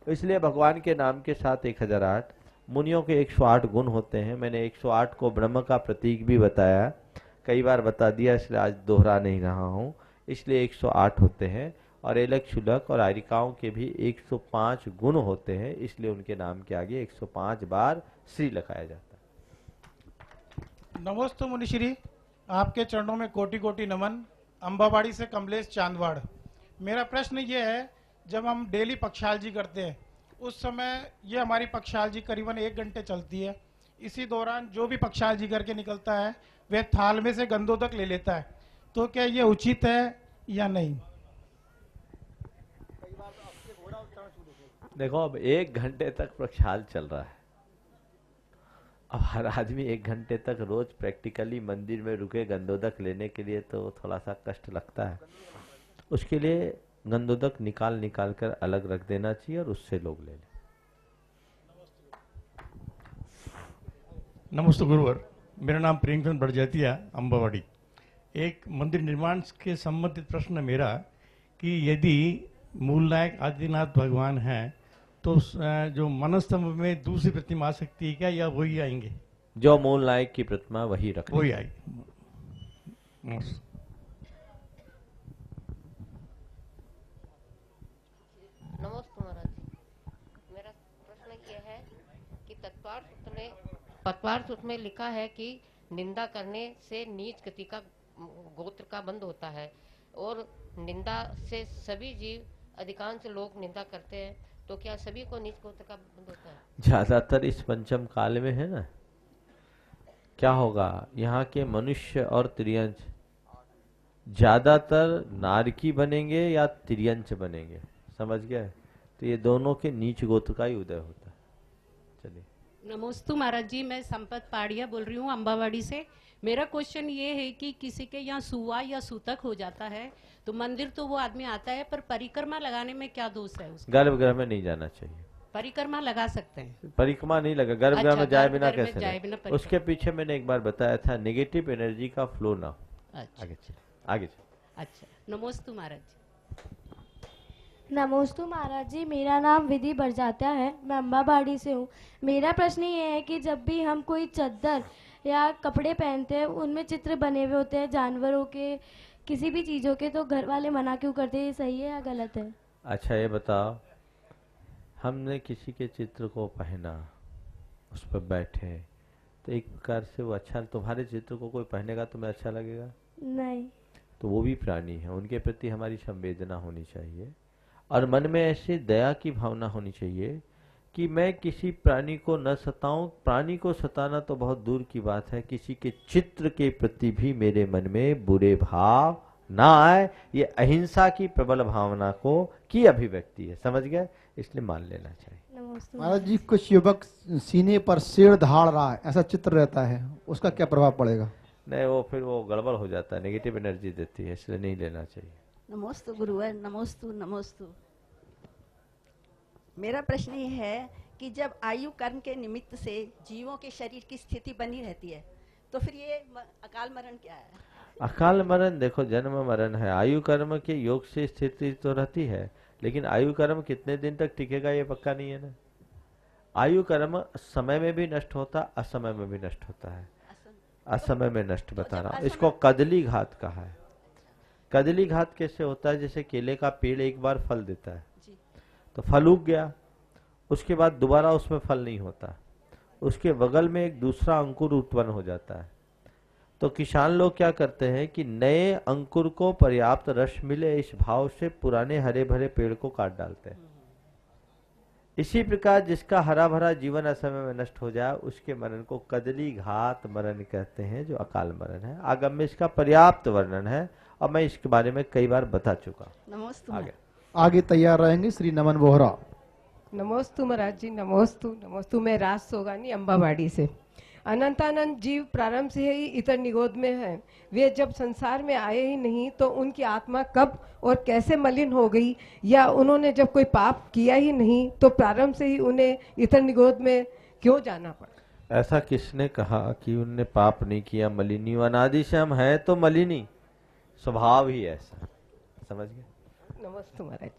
इसलिए भगवान के नाम के साथ 1008, मुनियों के 108 गुण होते हैं। मैंने 108 को ब्रह्म का प्रतीक भी बताया, कई बार बता दिया, इसलिए आज दोहरा नहीं रहा हूँ। इसलिए 108 होते हैं, और एलक शुलक और आरिकाओं के भी 105 गुण होते हैं, इसलिए उनके नाम के आगे 105 बार श्री लगाया जाता है। नमोस्तु मुनिश्री, आपके चरणों में कोटि कोटि नमन। अम्बावाड़ी से कमलेश चांदवाड़। मेरा प्रश्न ये है, जब हम डेली पक्षालजी करते हैं उस समय ये हमारी पक्षालजी करीबन 1 घंटे चलती है। इसी दौरान जो भी पक्षालजी करके निकलता है वह थाल में से गंदों तक ले लेता है, तो क्या ये उचित है या नहीं? देखो, अब 1 घंटे तक प्रक्षाल चल रहा है। अब हर आदमी 1 घंटे तक रोज प्रैक्टिकली मंदिर में रुके गंदोदक लेने के लिए तो थोड़ा सा कष्ट लगता है। उसके लिए गंदोदक निकाल कर अलग रख देना चाहिए और उससे लोग ले लें। नमस्ते गुरुवर, मेरा नाम प्रेमचंद बड़जैतिया, अम्बावाड़ी। एक मंदिर निर्माण के संबंधित प्रश्न मेरा कि यदि मूल नायक आदिनाथ भगवान हैं तो जो मनस्तंभ में दूसरी प्रतिमा आ सकती है क्या, या वही आएंगे? जो मूल नायक की प्रतिमा वही रखें। वही आएगी। नमस्ते महाराज जी, मेरा प्रश्न ये है कि तत्वार सूत्र में लिखा है कि निंदा करने से नीच गति का गोत्र का बंद होता है, और निंदा से सभी जीव अधिकांश लोग निंदा करते हैं, तो क्या सभी को नीच गोत्र का बंद होता है? ज्यादातर इस पंचम काल में है ना, क्या होगा, यहाँ के मनुष्य और त्रियंच ज्यादातर नारकी बनेंगे या त्रियंच बनेंगे, समझ गए? तो ये दोनों के नीच गोत्र का ही उदय होता है। चलिए। नमोस्तु महाराज जी, मैं संपत पाड़िया बोल रही हूँ अम्बावाड़ी से। मेरा क्वेश्चन ये है कि किसी के यहाँ सुआ या सूतक हो जाता है तो मंदिर तो वो आदमी आता है, पर परिक्रमा लगाने में क्या दोष है उसका? गर्भगृह में नहीं जाना चाहिए। परिक्रमा लगा सकते हैं? परिक्रमा नहीं लगा, गर्भगृह में जाए बिना गर्भगृह में कैसे जाए लगे? बिना उसके पीछे मैंने एक बार बताया था, नेगेटिव एनर्जी का फ्लो ना हो। अच्छा। आगे चलिए, आगे चलिए। अच्छा, नमोस्तु महाराज जी। नमोस्तु महाराज जी, मेरा नाम विधि बरजात्या है, मैं अम्बाबाड़ी से हूँ। मेरा प्रश्न ये है कि जब भी हम कोई चद्दर या कपड़े पहनते हैं उनमें चित्र बने हुए होते हैं जानवरों के, किसी भी चीज़ों के, तो घर वाले मना क्यों करते हैं? ये सही है या गलत है? अच्छा ये बताओ, हमने किसी के चित्र को पहना, उस पर बैठे, तो एक प्रकार से वो अच्छा, तुम्हारे चित्र को कोई पहनेगा तुम्हें अच्छा लगेगा? नहीं। तो वो भी प्राणी है, उनके प्रति हमारी संवेदना होनी चाहिए और मन में ऐसी दया की भावना होनी चाहिए कि मैं किसी प्राणी को न सताऊं। प्राणी को सताना तो बहुत दूर की बात है, किसी के चित्र के प्रति भी मेरे मन में बुरे भाव ना आए। ये अहिंसा की प्रबल भावना को की अभिव्यक्ति है, समझ गए? इसलिए मान लेना चाहिए। महाराज जी, कुछ युवक सीने पर शेर दहाड़ रहा है, ऐसा चित्र रहता है, उसका क्या प्रभाव पड़ेगा? नहीं, वो फिर वो गड़बड़ हो जाता है, नेगेटिव एनर्जी देती है, इसलिए नहीं लेना चाहिए। नमोस्तु गुरुवर, नमोस्तु नमोस्तु। मेरा प्रश्न ये है कि जब आयु कर्म के निमित्त से जीवों के शरीर की स्थिति बनी रहती है तो फिर ये अकाल मरण क्या है? अकाल मरण देखो, जन्म मरण है। आयु कर्म के योग से स्थिति तो रहती है, लेकिन आयु कर्म कितने दिन तक टिकेगा ये पक्का नहीं है ना। आयु कर्म समय में भी नष्ट होता, असमय में भी नष्ट होता है। असमय में नष्ट बता रहा हूँ, इसको कदली घात कहा है। कदली घात कैसे होता है? जैसे केले का पेड़ एक बार फल देता है, तो फल उग गया, उसके बाद दोबारा उसमें फल नहीं होता, उसके बगल में एक दूसरा अंकुर उत्पन्न हो जाता है। तो किसान लोग क्या करते हैं कि नए अंकुर को पर्याप्त रस मिले, इस भाव से पुराने हरे भरे पेड़ को काट डालते हैं। इसी प्रकार जिसका हरा भरा जीवन असमय में नष्ट हो जाए, उसके मरण को कदली घात मरण कहते हैं, जो अकाल मरण है। आगम में इसका पर्याप्त वर्णन है और मैं इसके बारे में कई बार बता चुका। नमस्ते। आगे तैयार रहेंगे श्री नमन बोहरा। नमोस्तु महाराज जी, नमोस्तु नमोस्तु। मैं राज सोगानी अम्बावाड़ी से। अनंतानंद जीव प्रारंभ से ही इतर निगोद में है। वे जब संसार में आए ही नहीं तो उनकी आत्मा कब और कैसे मलिन हो गई, या उन्होंने जब कोई पाप किया ही नहीं तो प्रारंभ से ही उन्हें इतर निगोद में क्यों जाना पड़ा? ऐसा किसने कहा कि उनने पाप नहीं किया? मलिनी अनादि से हम हैं तो मलिनी, स्वभाव ही ऐसा, समझ गए? नमस्ते महाराज।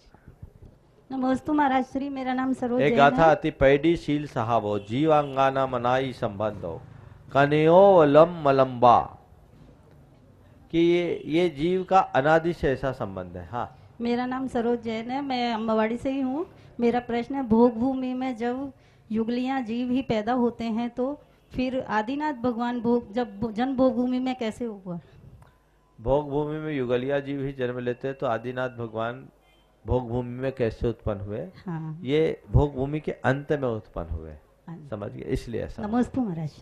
नमोस्तु महाराज श्री, मेरा नाम सरोज एक जैन गाथा है। अति पैडी शील सहाबो जीवांगाना मनाई संबंधो कन्यो वलम मलम्बा, कि ये जीव का अनादि से ऐसा संबंध है। हाँ, मेरा नाम सरोज जैन है, मैं अम्बावाड़ी से ही हूँ। मेरा प्रश्न है, भोग भूमि में जब युगलियाँ जीव ही पैदा होते हैं तो फिर आदिनाथ भगवान भोग जब जन्म भोग भूमि में कैसे हुआ? भोग भूमि में युगलिया जीव ही जन्म लेते हैं, तो आदिनाथ भगवान भोग भूमि में कैसे उत्पन्न हुए? हाँ। ये भोग भूमि के अंत में उत्पन्न हुए, समझ गए? इसलिए ऐसा नमस्ते महाराज।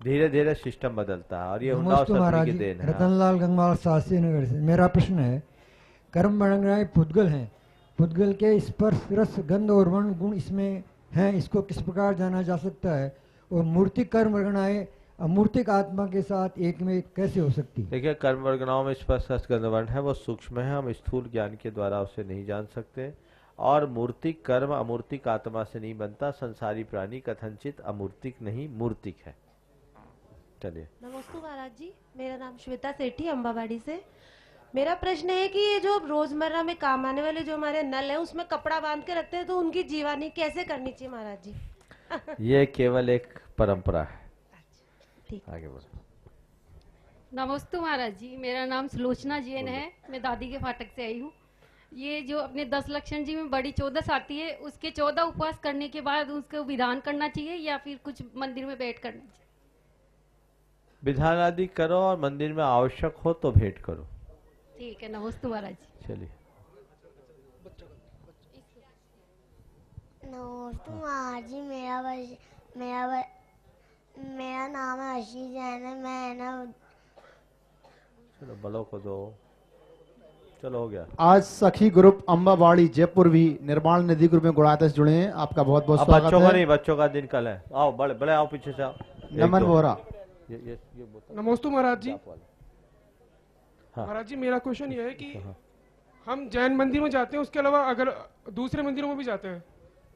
धीरे धीरे सिस्टम बदलता है और ये हुंडा और नमस्ते सतरी महाराज की जी, देन है। रतनलाल गंगवाल शास्त्री नगर से। मेरा प्रश्न है, कर्म वर्णनाएं पुद्गल हैं, पुद्गल के स्पर्श रस गंध और वर्ण गुण इसमें हैं, इसको किस प्रकार जाना जा सकता है? और मूर्तिक कर्म वर्णनाएं अमूर्तिक आत्मा के साथ एक में कैसे हो सकती? देखिए, कर्म वर्गनाओं में स्पर्श रस गंध वर्ण है, वो सूक्ष्म है, हम स्थूल ज्ञान के द्वारा उसे नहीं जान सकते। और मूर्तिक कर्म अमूर्तिक आत्मा से नहीं बनता। संसारी प्राणी कथनचित अमूर्तिक नहीं मूर्तिक है। चलिए। नमस्ते महाराज जी, मेरा नाम श्वेता सेठी अम्बावाड़ी से। मेरा प्रश्न है कि ये जो रोजमर्रा में काम आने वाले जो हमारे नल है उसमें कपड़ा बांध के रखते हैं, तो उनकी जीवानी कैसे करनी चाहिए महाराज जी? ये केवल एक परंपरा है। ठीक। आगे बोलो। नमस्ते महाराज जी, मेरा नाम सुलोचना जैन है। मैं दादी के फाटक से आई हूँ। ये जो अपने 10 लक्षण जी में बड़ी 14 आती है, उसके 14 उपवास करने के बाद उसको विधान करना चाहिए या फिर कुछ मंदिर में बैठ करना चाहिए? विधान आदि करो और मंदिर में आवश्यक हो तो भेंट करो। ठीक है, नमस्ते महाराज जी। चलिए। नमस्ते महाराज जी, मेरा नाम है आशीष जैन है। मैं ना चलो बड़ों को दो। चलो हो गया। आज सखी ग्रुप अम्बावाड़ी जयपुर भी निर्माण निधि ग्रुप में गुणाता से जुड़े हैं। आपका बहुत बहुत अब स्वागत बच्चों है। का नहीं, बच्चों का दिन कल है। आओ बड़े बड़े आओ, पीछे से आओ। नमन बोरा। ये नमस्ते महाराज जी। हाँ। महाराज जी, मेरा क्वेश्चन ये है कि हम जैन मंदिर में जाते हैं, उसके अलावा अगर दूसरे मंदिरों में भी जाते हैं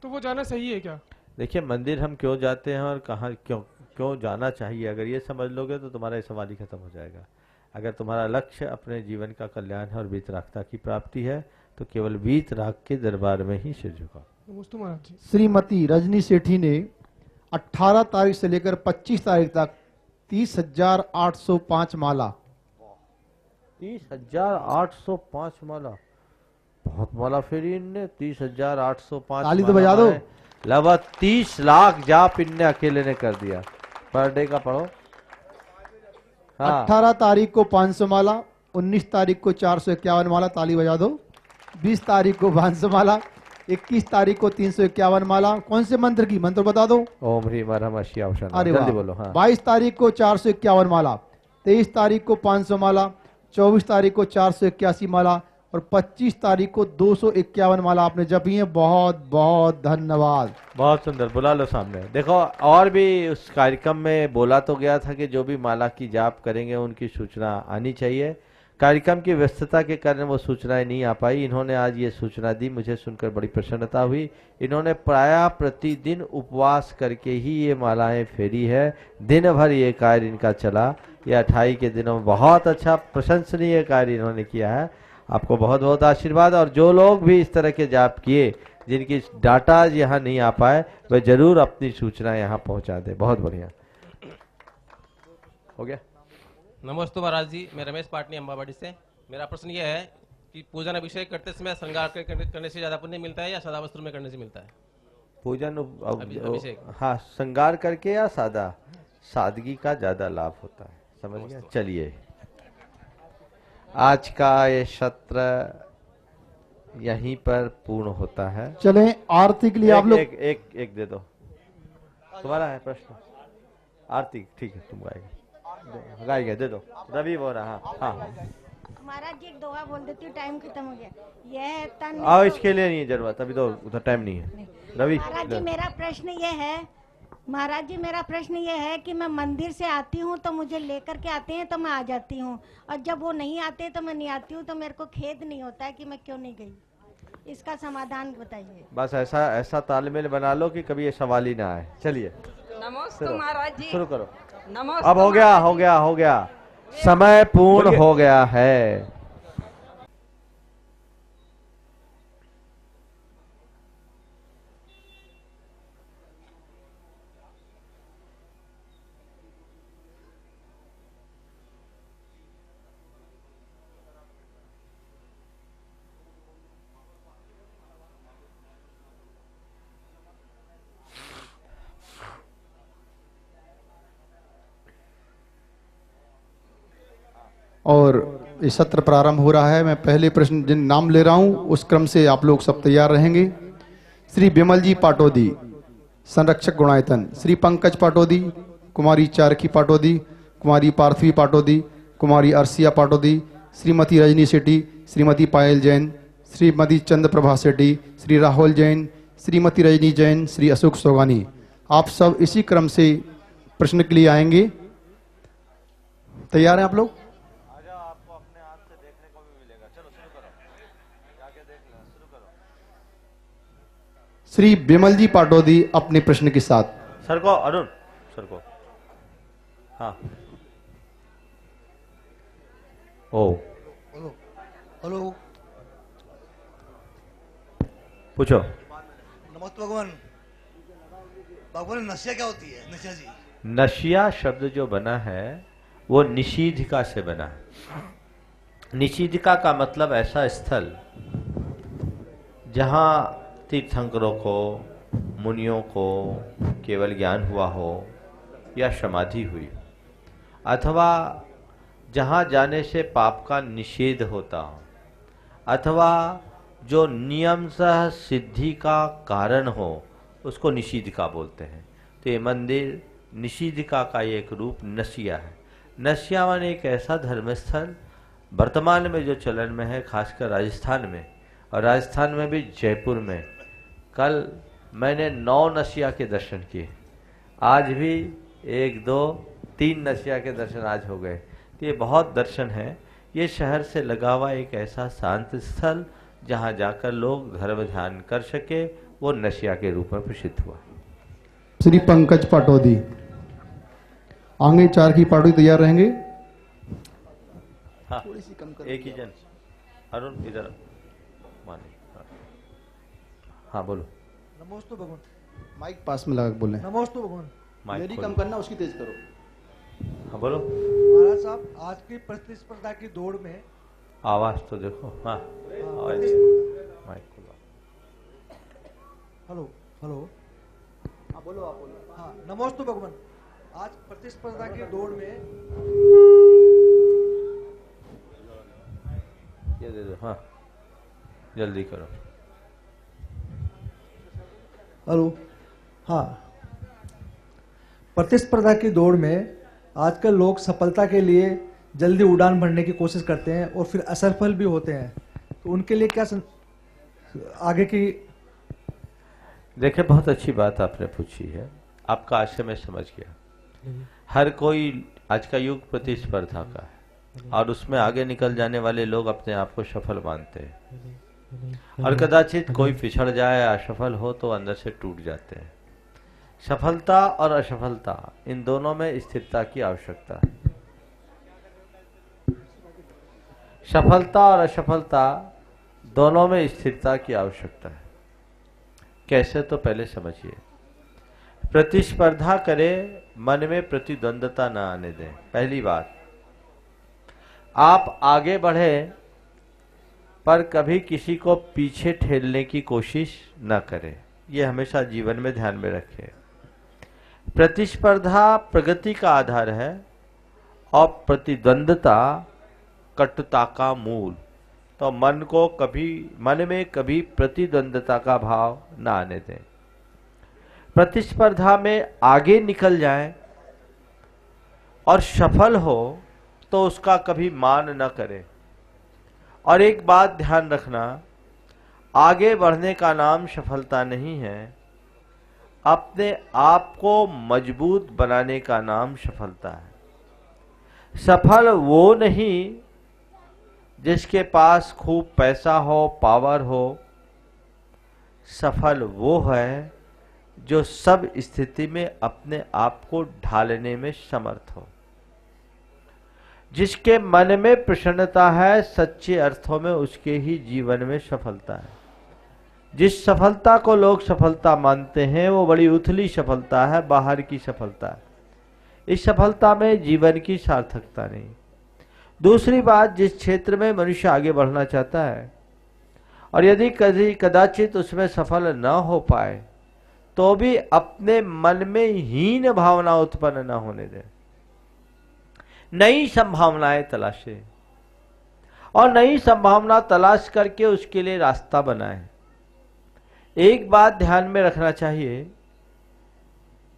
तो वो जाना सही है क्या? देखिए, मंदिर हम क्यों जाते हैं और कहाँ क्यों जाना चाहिए, अगर ये समझ लोगे तो तुम्हारा ये सवाल ही खत्म हो जाएगा। अगर तुम्हारा लक्ष्य अपने जीवन का कल्याण है और वीतरागता की प्राप्ति है तो केवल वीतराग के दरबार में ही सिर झुकाओ। नमस्ते महाराज जी। श्रीमती रजनी सेठी ने 18 तारीख से लेकर 25 तारीख तक 30,805 माला। 30,805 माला, बहुत माला फेरी इनने। 30,805 ताली तो बजा दो। लगभग 30 लाख जाप इनने अकेले ने कर दिया। पर डे का पढ़ो। हाँ। 18 तारीख को 500 माला, 19 तारीख को 451 माला, ताली बजा दो। 20 तारीख को 500 माला, 21 तारीख को 351 माला। कौन से मंत्र की? मंत्र बता दो। ओम ह्रीम हरम अश्यावशन। अरे जल्दी वाह। बोलो। हाँ। 22 तारीख को 451 माला, 23 तारीख को 500 माला, 24 तारीख को 481 माला और 25 तारीख को 251 माला आपने जपी है। बहुत बहुत धन्यवाद। बहुत सुंदर। बुला लो सामने। देखो, और भी उस कार्यक्रम में बोला तो गया था कि जो भी माला की जाप करेंगे उनकी सूचना आनी चाहिए। कार्यक्रम की व्यस्तता के कारण वो सूचनाएं नहीं आ पाई। इन्होंने आज ये सूचना दी, मुझे सुनकर बड़ी प्रसन्नता हुई। इन्होंने प्रायः प्रतिदिन उपवास करके ही ये मालाएं फेरी है। दिन भर ये कार्य इनका चला। ये 28 के दिनों में बहुत अच्छा प्रशंसनीय कार्य इन्होंने किया है। आपको बहुत बहुत आशीर्वाद। और जो लोग भी इस तरह के जाप किए, जिनकी डाटा यहाँ नहीं आ पाए, वे जरूर अपनी सूचना यहाँ पहुँचा दें। बहुत बढ़िया। हो गया। नमस्ते महाराज जी, मैं रमेश पाटनी अम्बावाड़ी से। मेरा प्रश्न यह है कि पूजन अभिषेक करते समय श्रृंगार करने से ज्यादा पुण्य मिलता है या सादा वस्त्र में करने से मिलता है? पूजन अभिषेक। हाँ, श्रृंगार करके या सादा? सादगी का ज्यादा लाभ होता है। समझ गया। चलिए, आज का ये सत्र यहीं पर पूर्ण होता है। चलें, आरती के लिए आप लोग एक दे दो। तुम्हारा है प्रश्न? आरती ठीक है, तुम गाएगा। दे दो। रवि बोल रहा। हाँ। महाराज जी, एक दुआ बोल देती हूँ, टाइम खत्म हो गया। यह तन आओ, इसके लिए नहीं है जरूरत, अभी तो उधर टाइम नहीं है। रवि। महाराज जी, मेरा प्रश्न ये है, महाराज जी मेरा प्रश्न ये है कि मैं मंदिर से आती हूँ तो मुझे लेकर के आते हैं तो मैं आ जाती हूँ, और जब वो नहीं आते तो मैं नहीं आती हूँ, तो मेरे को खेद नहीं होता है कि मैं क्यों नहीं गई। इसका समाधान बताइए। बस ऐसा तालमेल बना लो कि कभी ये सवाल ही ना आए। चलिए, नमस्ते महाराज जी। शुरू करो। नमस्ते। अब हो गया। समय पूर्ण हो गया है। और ये सत्र प्रारंभ हो रहा है। मैं पहले प्रश्न जिन नाम ले रहा हूं उस क्रम से आप लोग सब तैयार रहेंगे। श्री बिमल जी पाटोदी, संरक्षक गुणायतन। श्री पंकज पाटोदी, कुमारी चारखी पाटोदी, कुमारी पार्थिवी पाटोदी, कुमारी अर्सिया पाटोदी, श्रीमती रजनी सेठी, श्रीमती पायल जैन, श्रीमती चंद्रप्रभा सेठी, श्री राहुल जैन, श्रीमती रजनी जैन, श्री अशोक सोगानी। आप सब इसी क्रम से प्रश्न के लिए आएंगे। तैयार हैं आप लोग? श्री बिमल जी पाटोदी अपने प्रश्न के साथ। सर को, अरुण सर को। हाँ। ओ हेलो, पूछो। नमस्ते भगवान। भगवान, नशिया क्या होती है? नशिया जी। नशिया शब्द जो बना है वो निषीदिका से बना है। निषीदिका का मतलब ऐसा स्थल जहाँ तीर्थंकरों को, मुनियों को केवल ज्ञान हुआ हो या समाधि हुई, अथवा जहाँ जाने से पाप का निषेध होता हो, अथवा जो नियमतः सिद्धि का कारण हो, उसको निषीदिका बोलते हैं। तो ये मंदिर निषीदिका का एक रूप नसिया है। नसिया माने एक ऐसा धर्मस्थल वर्तमान में जो चलन में है, खासकर राजस्थान में, और राजस्थान में भी जयपुर में। कल मैंने 9 नसिया के दर्शन किए, आज भी 1, 2, 3 नसिया के दर्शन आज हो गए। तो ये बहुत दर्शन है। ये शहर से लगा हुआ एक ऐसा शांत स्थल जहाँ जाकर लोग धर्म ध्यान कर सके, वो नसिया के रूप में प्रसिद्ध हुआ। श्री पंकज पाटोदी, आगे 4 की पाटोदी तैयार रहेंगे। हाँ, एक ही जन। अरुण इधर मानी। हाँ बोलो। नमोस्तु भगवान। माइक पास में लगा के बोले। नमोस्तु भगवान। मेरी कम करना, उसकी तेज करो। हाँ बोलो। महाराज साहब, आज की प्रतिस्पर्धा की दौड़ में आवाज तो देखो। हाँ, माइक खोलो। Hello hello. हाँ बोलो, आप बोलो। हाँ, नमोस्तु भगवान। आज प्रतिस्पर्धा की दौड़ में ये दे दो। हाँ, जल्दी करो। हेलो। हाँ, प्रतिस्पर्धा की दौड़ में आजकल लोग सफलता के लिए जल्दी उड़ान भरने की कोशिश करते हैं और फिर असफल भी होते हैं। तो उनके लिए क्या आगे की। देखिए, बहुत अच्छी बात आपने पूछी है। आपका आशय मैं समझ गया। हर कोई, आज का युग प्रतिस्पर्धा का है और उसमें आगे निकल जाने वाले लोग अपने आप को सफल मानते हैं, और कदाचित कोई पिछड़ जाए, असफल हो तो अंदर से टूट जाते हैं। सफलता और असफलता, इन दोनों में स्थिरता की आवश्यकता है। सफलता और असफलता दोनों में स्थिरता की आवश्यकता है। कैसे, तो पहले समझिए। प्रतिस्पर्धा करें, मन में प्रतिद्वंदता न आने दें। पहली बात, आप आगे बढ़े पर कभी किसी को पीछे ठेलने की कोशिश न करें। यह हमेशा जीवन में ध्यान में रखें। प्रतिस्पर्धा प्रगति का आधार है और प्रतिद्वंदता कटुता का मूल। तो मन में कभी प्रतिद्वंदता का भाव न आने दें। प्रतिस्पर्धा में आगे निकल जाए और सफल हो तो उसका कभी मान न करें। और एक बात ध्यान रखना, आगे बढ़ने का नाम सफलता नहीं है, अपने आप को मजबूत बनाने का नाम सफलता है। सफल वो नहीं जिसके पास खूब पैसा हो, पावर हो। सफल वो है जो सब स्थिति में अपने आप को ढालने में समर्थ हो, जिसके मन में प्रसन्नता है, सच्चे अर्थों में उसके ही जीवन में सफलता है। जिस सफलता को लोग सफलता मानते हैं वो बड़ी उथली सफलता है, बाहर की सफलता है। इस सफलता में जीवन की सार्थकता नहीं। दूसरी बात, जिस क्षेत्र में मनुष्य आगे बढ़ना चाहता है और यदि कदाचित उसमें सफल न हो पाए तो भी अपने मन में हीन भावना उत्पन्न न होने दें। नई संभावनाएं तलाशें और नई संभावना तलाश करके उसके लिए रास्ता बनाएं। एक बात ध्यान में रखना चाहिए,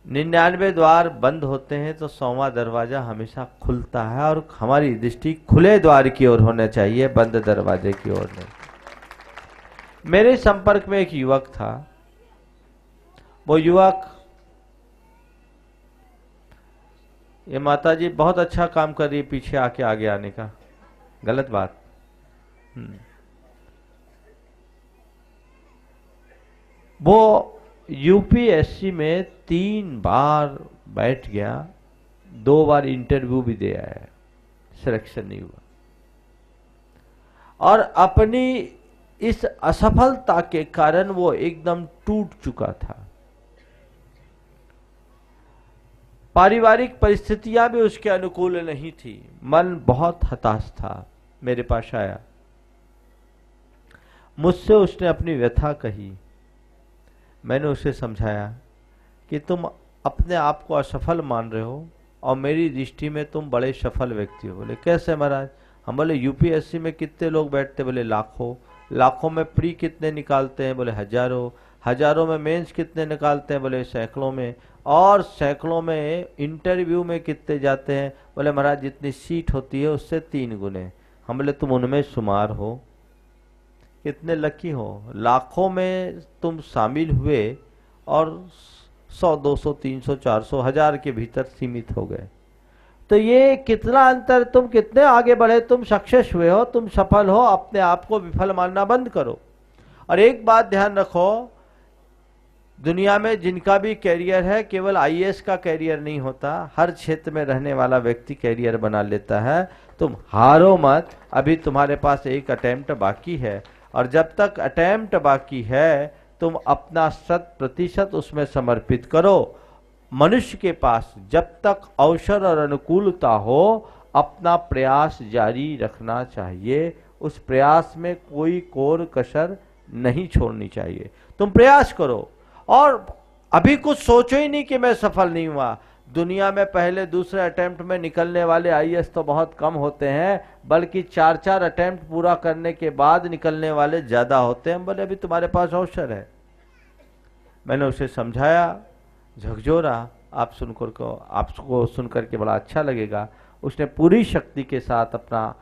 99 द्वार बंद होते हैं तो 100वां दरवाजा हमेशा खुलता है, और हमारी दृष्टि खुले द्वार की ओर होना चाहिए, बंद दरवाजे की ओर नहीं। मेरे संपर्क में एक युवक था। वो युवक, ये माता जी बहुत अच्छा काम कर रही है, पीछे आके आगे आने का, गलत बात। वो यूपीएससी में 3 बार बैठ गया, 2 बार इंटरव्यू भी दे आया, सिलेक्शन नहीं हुआ। और अपनी इस असफलता के कारण वो एकदम टूट चुका था। पारिवारिक परिस्थितियां भी उसके अनुकूल नहीं थी, मन बहुत हताश था। मेरे पास आया, मुझसे उसने अपनी व्यथा कही। मैंने उसे समझाया कि तुम अपने आप को असफल मान रहे हो और मेरी दृष्टि में तुम बड़े सफल व्यक्ति हो। बोले कैसे महाराज? हम बोले यूपीएससी में कितने लोग बैठते? बोले लाखों। लाखों में प्री कितने निकालते हैं? बोले हजारों। हजारों में मेंस कितने निकालते हैं? बोले सैकड़ों में। और सैकड़ों में इंटरव्यू में कितने जाते हैं? बोले महाराज जितनी सीट होती है उससे 3 गुने। हम बोले तुम उनमें शुमार हो? कितने लकी हो, लाखों में तुम शामिल हुए और 100, 200, 300, 400, 1000 के भीतर सीमित हो गए। तो ये कितना अंतर, तुम कितने आगे बढ़े, तुम सक्सेस हुए हो, तुम सफल हो। अपने आप को विफल मानना बंद करो। और एक बात ध्यान रखो, दुनिया में जिनका भी कैरियर है केवल आईएएस का कैरियर नहीं होता, हर क्षेत्र में रहने वाला व्यक्ति कैरियर बना लेता है। तुम हारो मत, अभी तुम्हारे पास एक अटेम्प्ट बाकी है और जब तक अटेम्प्ट बाकी है तुम अपना 100% उसमें समर्पित करो। मनुष्य के पास जब तक अवसर और अनुकूलता हो अपना प्रयास जारी रखना चाहिए। उस प्रयास में कोई कोर कसर नहीं छोड़नी चाहिए। तुम प्रयास करो और अभी कुछ सोचो ही नहीं कि मैं सफल नहीं हुआ। दुनिया में पहले दूसरे अटेम्प्ट में निकलने वाले आईएएस तो बहुत कम होते हैं, बल्कि 4-4 अटेम्प्ट पूरा करने के बाद निकलने वाले ज्यादा होते हैं। बोले अभी तुम्हारे पास अवसर है। मैंने उसे समझाया, झकझोरा। आपको सुनकर के बड़ा अच्छा लगेगा। उसने पूरी शक्ति के साथ अपना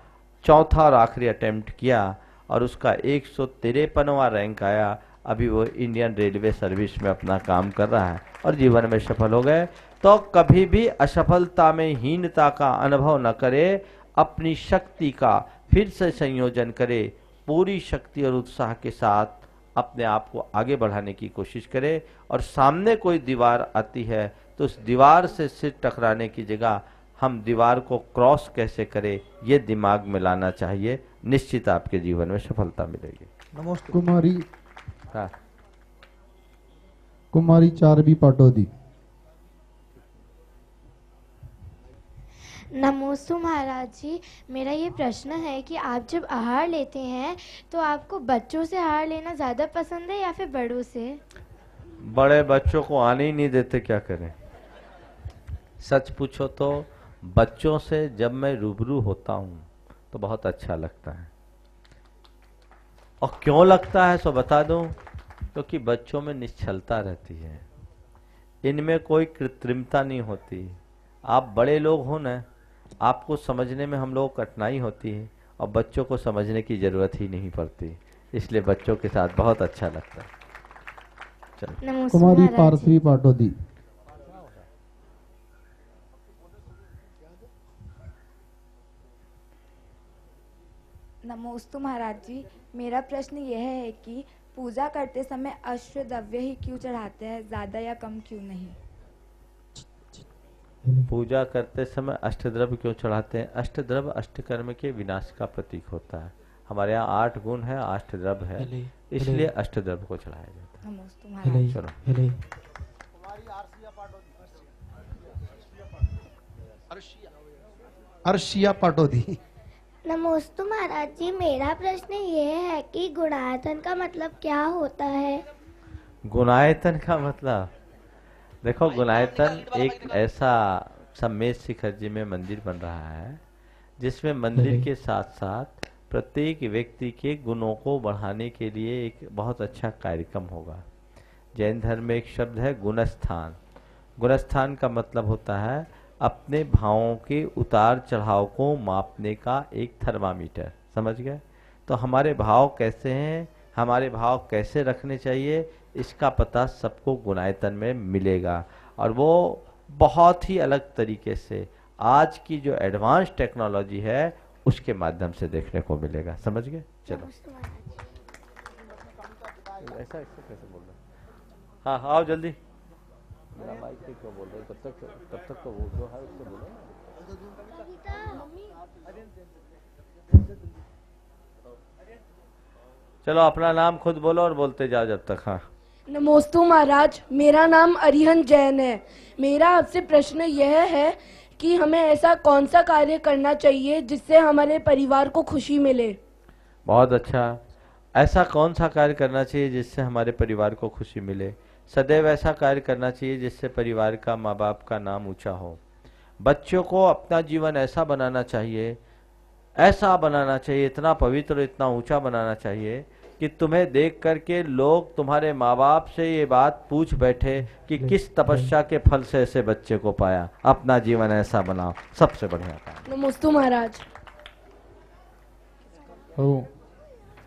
चौथा और आखिरी अटेम्प्ट किया और उसका 153वां रैंक आया। अभी वो इंडियन रेलवे सर्विस में अपना काम कर रहा है और जीवन में सफल हो गए। तो कभी भी असफलता में हीनता का अनुभव न करे, अपनी शक्ति का फिर से संयोजन करे, पूरी शक्ति और उत्साह के साथ अपने आप को आगे बढ़ाने की कोशिश करे। और सामने कोई दीवार आती है तो उस दीवार से सिर टकराने की जगह हम दीवार को क्रॉस कैसे करें ये दिमाग में लाना चाहिए। निश्चित आपके जीवन में सफलता मिलेगी। नमस्ते। कुमारी चारवी पाटोदी। नमोस्तु महाराज जी, मेरा ये प्रश्न है कि आप जब आहार लेते हैं तो आपको बच्चों से आहार लेना ज़्यादा पसंद है या फिर बड़ों से? बड़े बच्चों को आने ही नहीं देते, क्या करें। सच पूछो तो बच्चों से जब मैं रूबरू होता हूँ तो बहुत अच्छा लगता है। और क्यों लगता है सो बता दूं, क्योंकि बच्चों में निश्चलता रहती है, इनमें कोई कृत्रिमता नहीं होती। आप बड़े लोग हो ना, आपको समझने में हम लोग कठिनाई होती है और बच्चों को समझने की जरूरत ही नहीं पड़ती, इसलिए बच्चों के साथ बहुत अच्छा लगता है। चलो। कुमारी पार्थिवी पाटोदी। नमोस्तु महाराज जी, मेरा प्रश्न यह है कि पूजा करते समय अष्ट द्रव्य ही क्यों चढ़ाते हैं, ज्यादा या कम क्यों नहीं? पूजा करते समय अष्टद्रव्य क्यों चढ़ाते हैं? अष्टद्रव्य अष्टकर्म के विनाश का प्रतीक होता है। हमारे यहाँ 8 गुण है, अष्टद्रव्य है, इसलिए अष्टद्रव्य को चढ़ाया जाता है। चलो। अर्शिया पाटोदी। नमोस्तु महाराज जी, मेरा प्रश्न ये है कि गुणायतन का मतलब क्या होता है? गुणायतन का मतलब, देखो गुणायतन एक ऐसा सम्मेद शिखर जी में मंदिर बन रहा है जिसमें मंदिर के साथ साथ प्रत्येक व्यक्ति के गुणों को बढ़ाने के लिए एक बहुत अच्छा कार्यक्रम होगा। जैन धर्म में एक शब्द है गुणस्थान। गुणस्थान का मतलब होता है अपने भावों के उतार चढ़ाव को मापने का एक थर्मामीटर। समझ गए? तो हमारे भाव कैसे हैं, हमारे भाव कैसे रखने चाहिए, इसका पता सबको गुणायतन में मिलेगा। और वो बहुत ही अलग तरीके से आज की जो एडवांस टेक्नोलॉजी है उसके माध्यम से देखने को मिलेगा। समझ गए? चलो। ऐसा कैसे बोल रहे? हाँ आओ जल्दी। माइक पे क्यों बोल रहे? तब तक तो वो जो है उससे बोलो। चलो अपना नाम खुद बोलो और बोलते जाओ जब तक। हाँ नमोस्तु महाराज, मेरा नाम अरिहंत जैन है। मेरा आपसे प्रश्न यह है कि हमें ऐसा कौन सा कार्य करना चाहिए जिससे हमारे परिवार को खुशी मिले। बहुत अच्छा। ऐसा कौन सा कार्य करना चाहिए जिससे हमारे परिवार को खुशी मिले? सदैव ऐसा कार्य करना चाहिए जिससे परिवार का, माँ बाप का नाम ऊंचा हो। बच्चों को अपना जीवन ऐसा बनाना चाहिए, ऐसा बनाना चाहिए, इतना पवित्र, इतना ऊंचा बनाना चाहिए कि तुम्हें देख करके लोग तुम्हारे माँ बाप से ये बात पूछ बैठे कि किस तपस्या के फल से ऐसे बच्चे को पाया। अपना जीवन ऐसा बनाओ, सबसे बढ़िया काम। नमोस्तु महाराज।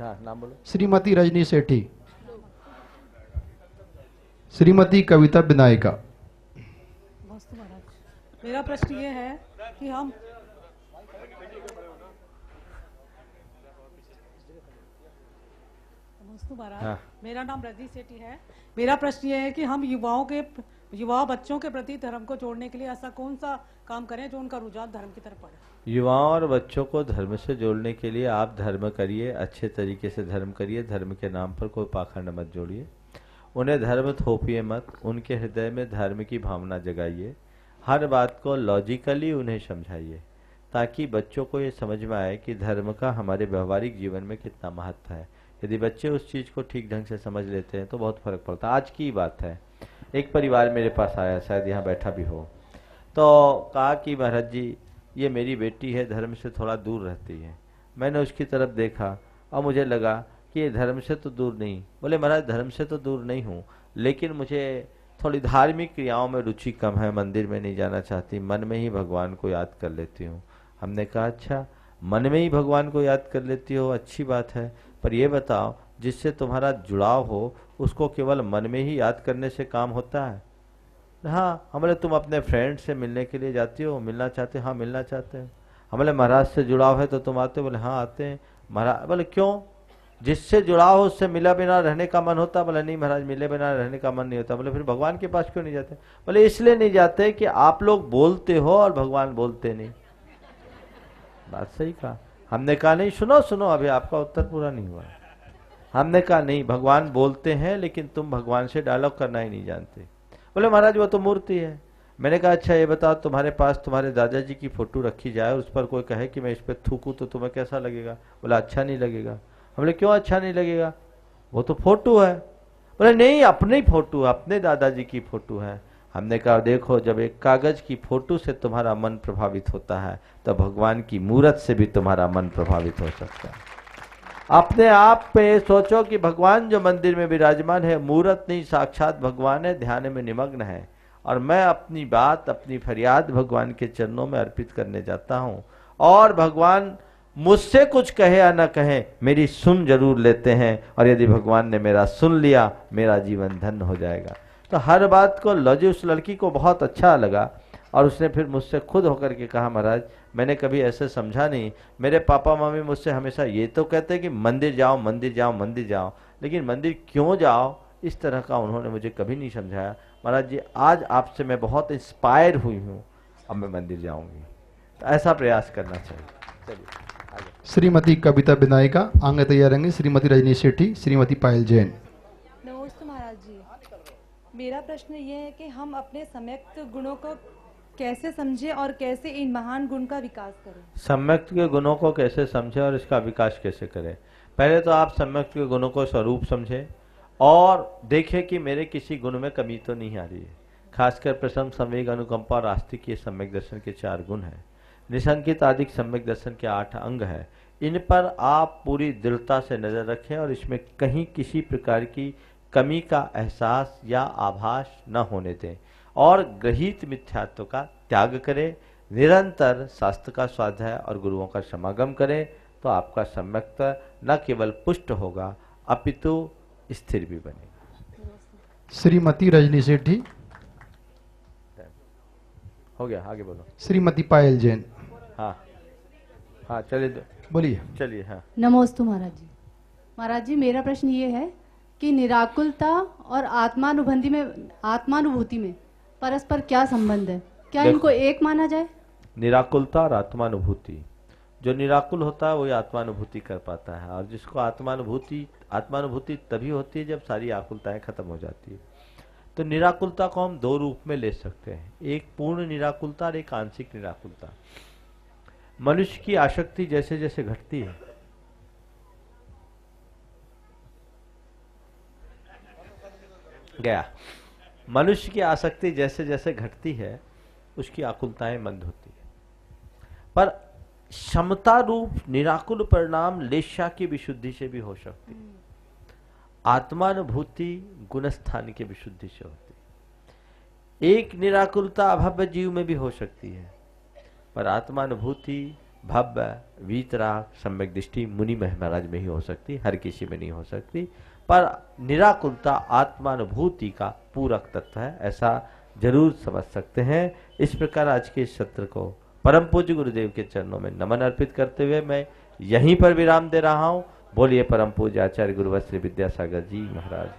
नाम बोलो। श्रीमती रजनी सेठी, श्रीमती कविता विनायका। मेरा प्रश्न ये है कि हम मेरा नाम रजनी सेठी है। मेरा प्रश्न ये है कि हम युवा बच्चों के प्रति धर्म को जोड़ने के लिए ऐसा कौन सा काम करें जो उनका रुझान धर्म की तरफ बढ़े। युवाओं और बच्चों को धर्म से जोड़ने के लिए आप धर्म करिए, अच्छे तरीके से धर्म करिए। धर्म के नाम पर कोई पाखंड मत जोड़िए, उन्हें धर्म थोपिए मत, उनके हृदय में धर्म की भावना जगाइए। हर बात को लॉजिकली उन्हें समझाइए ताकि बच्चों को ये समझ में आए कि धर्म का हमारे व्यवहारिक जीवन में कितना महत्व है। यदि बच्चे उस चीज़ को ठीक ढंग से समझ लेते हैं तो बहुत फर्क पड़ता है। आज की बात है, एक परिवार मेरे पास आया, शायद यहाँ बैठा भी हो, तो कहा कि महाराज जी ये मेरी बेटी है, धर्म से थोड़ा दूर रहती है। मैंने उसकी तरफ देखा और मुझे लगा कि ये धर्म से तो दूर नहीं। बोले महाराज धर्म से तो दूर नहीं हूँ, लेकिन मुझे थोड़ी धार्मिक क्रियाओं में रुचि कम है, मंदिर में नहीं जाना चाहती, मन में ही भगवान को याद कर लेती हूँ। हमने कहा अच्छा, मन में ही भगवान को याद कर लेती हो, अच्छी बात है, पर ये बताओ जिससे तुम्हारा जुड़ाव हो उसको केवल मन में ही याद करने से काम होता है? हाँ। हमने तुम अपने फ्रेंड से मिलने के लिए जाती हो, मिलना चाहते? हाँ मिलना चाहते हैं। हमने महाराज से जुड़ाव है तो तुम आते हो? बोले हाँ आते हैं। महाराज बोले क्यों? जिससे जुड़ाव हो उससे मिला बिना रहने का मन होता? बोले नहीं महाराज मिले बिना रहने का मन नहीं होता। बोले फिर भगवान के पास क्यों नहीं जाते? बोले इसलिए नहीं जाते कि आप लोग बोलते हो और भगवान बोलते नहीं। बात सही कहा। हमने कहा नहीं, सुनो सुनो, अभी आपका उत्तर पूरा नहीं हुआ। हमने कहा नहीं, भगवान बोलते हैं लेकिन तुम भगवान से डायलॉग करना ही नहीं जानते। बोले महाराज वो तो मूर्ति है। मैंने कहा अच्छा ये बताओ, तुम्हारे पास तुम्हारे दादाजी की फोटो रखी जाए और उस पर कोई कहे कि मैं इस पर थूकूं तो तुम्हें कैसा लगेगा? बोला अच्छा नहीं लगेगा। बोले क्यों अच्छा नहीं लगेगा? वो तो फोटो है। बोले नहीं अपनी फोटो, अपने दादाजी की फोटो है। हमने कहा देखो, जब एक कागज की फोटो से तुम्हारा मन प्रभावित होता है तो भगवान की मूर्त से भी तुम्हारा मन प्रभावित हो सकता है। अपने आप पे सोचो कि भगवान जो मंदिर में विराजमान है मूर्त नहीं, साक्षात भगवान है, ध्यान में निमग्न है, और मैं अपनी बात, अपनी फरियाद भगवान के चरणों में अर्पित करने जाता हूँ, और भगवान मुझसे कुछ कहे या न कहे मेरी सुन जरूर लेते हैं, और यदि भगवान ने मेरा सुन लिया मेरा जीवन धन्य हो जाएगा। तो हर बात को लॉजिक उस लड़की को बहुत अच्छा लगा और उसने फिर मुझसे खुद होकर के कहा महाराज मैंने कभी ऐसे समझा नहीं, मेरे पापा मम्मी मुझसे हमेशा ये तो कहते हैं कि मंदिर जाओ मंदिर जाओ मंदिर जाओ, लेकिन मंदिर क्यों जाओ इस तरह का उन्होंने मुझे कभी नहीं समझाया। महाराज जी आज आपसे मैं बहुत इंस्पायर हुई हूँ, अब मैं मंदिर जाऊँगी। तो ऐसा प्रयास करना चाहिए। चलिए श्रीमती कविता विनायका आगे तैयार रहेंगे। श्रीमती रजनी सेठी, श्रीमती पायल जैन। नमस्ते महाराज जी, मेरा प्रश्न ये है कि हम अपने सम्यक्त गुणों को कैसे समझें और कैसे इन महान गुण का विकास करें। सम्यक्त के गुणों को कैसे समझें और इसका विकास कैसे करें? पहले तो आप सम्यक्त के गुणों को स्वरूप समझें और देखें कि मेरे किसी गुण में कमी तो नहीं आ रही है। खासकर प्रसंग, संवेग, अनुकंपा और आस्तिक ये सम्यक दर्शन के 4 गुण हैं। निसंकित आदि सम्यक दर्शन के 8 अंग है। इन पर आप पूरी दृढ़ता से नजर रखें और इसमें कहीं किसी प्रकार की कमी का एहसास या आभास न होने दें और ग्रहित मिथ्यात्व का त्याग करें। निरंतर शास्त्र का स्वाध्याय और गुरुओं का समागम करें तो आपका सम्यक्त न केवल पुष्ट होगा अपितु स्थिर भी बनेगा। श्रीमती रजनी सेठी। हो गया, आगे बोलो। श्रीमती पायल जैन। हाँ हाँ चलिए बोलिए। चलिए। हाँ नमोस्तु महाराज जी। महाराज जी मेरा प्रश्न ये है कि निराकुलता और आत्मानुभूति में परस्पर क्या संबंध है? क्या इनको एक माना जाए? निराकुलता और आत्मानुभूति जो निराकुल होता है वही आत्मानुभूति कर पाता है, और जिसको आत्मानुभूति तभी होती है जब सारी आकुलताएं खत्म हो जाती है। तो निराकुलता को हम दो रूप में ले सकते हैं, एक पूर्ण निराकुलता और एक आंशिक निराकुलता। मनुष्य की आसक्ति जैसे जैसे घटती है, गया मनुष्य की आसक्ति जैसे जैसे घटती है उसकी आकुलताएं मंद होती है, पर समता रूप निराकुल परिणाम लेशा की विशुद्धि से भी हो सकती है, आत्मानुभूति गुणस्थान की विशुद्धि से होती है। एक निराकुलता अभव्य जीव में भी हो सकती है, पर आत्मानुभूति भव्य वीतराग सम्यक दृष्टि मुनि महाराज में ही हो सकती, हर किसी में नहीं हो सकती। पर निराकुलता आत्मानुभूति का पूरक तत्व है, ऐसा जरूर समझ सकते हैं। इस प्रकार आज के इस सत्र को परम पूज्य गुरुदेव के चरणों में नमन अर्पित करते हुए मैं यहीं पर विराम दे रहा हूं। बोलिए परम पूज्य आचार्य गुरुवर श्री विद्यासागर जी महाराज।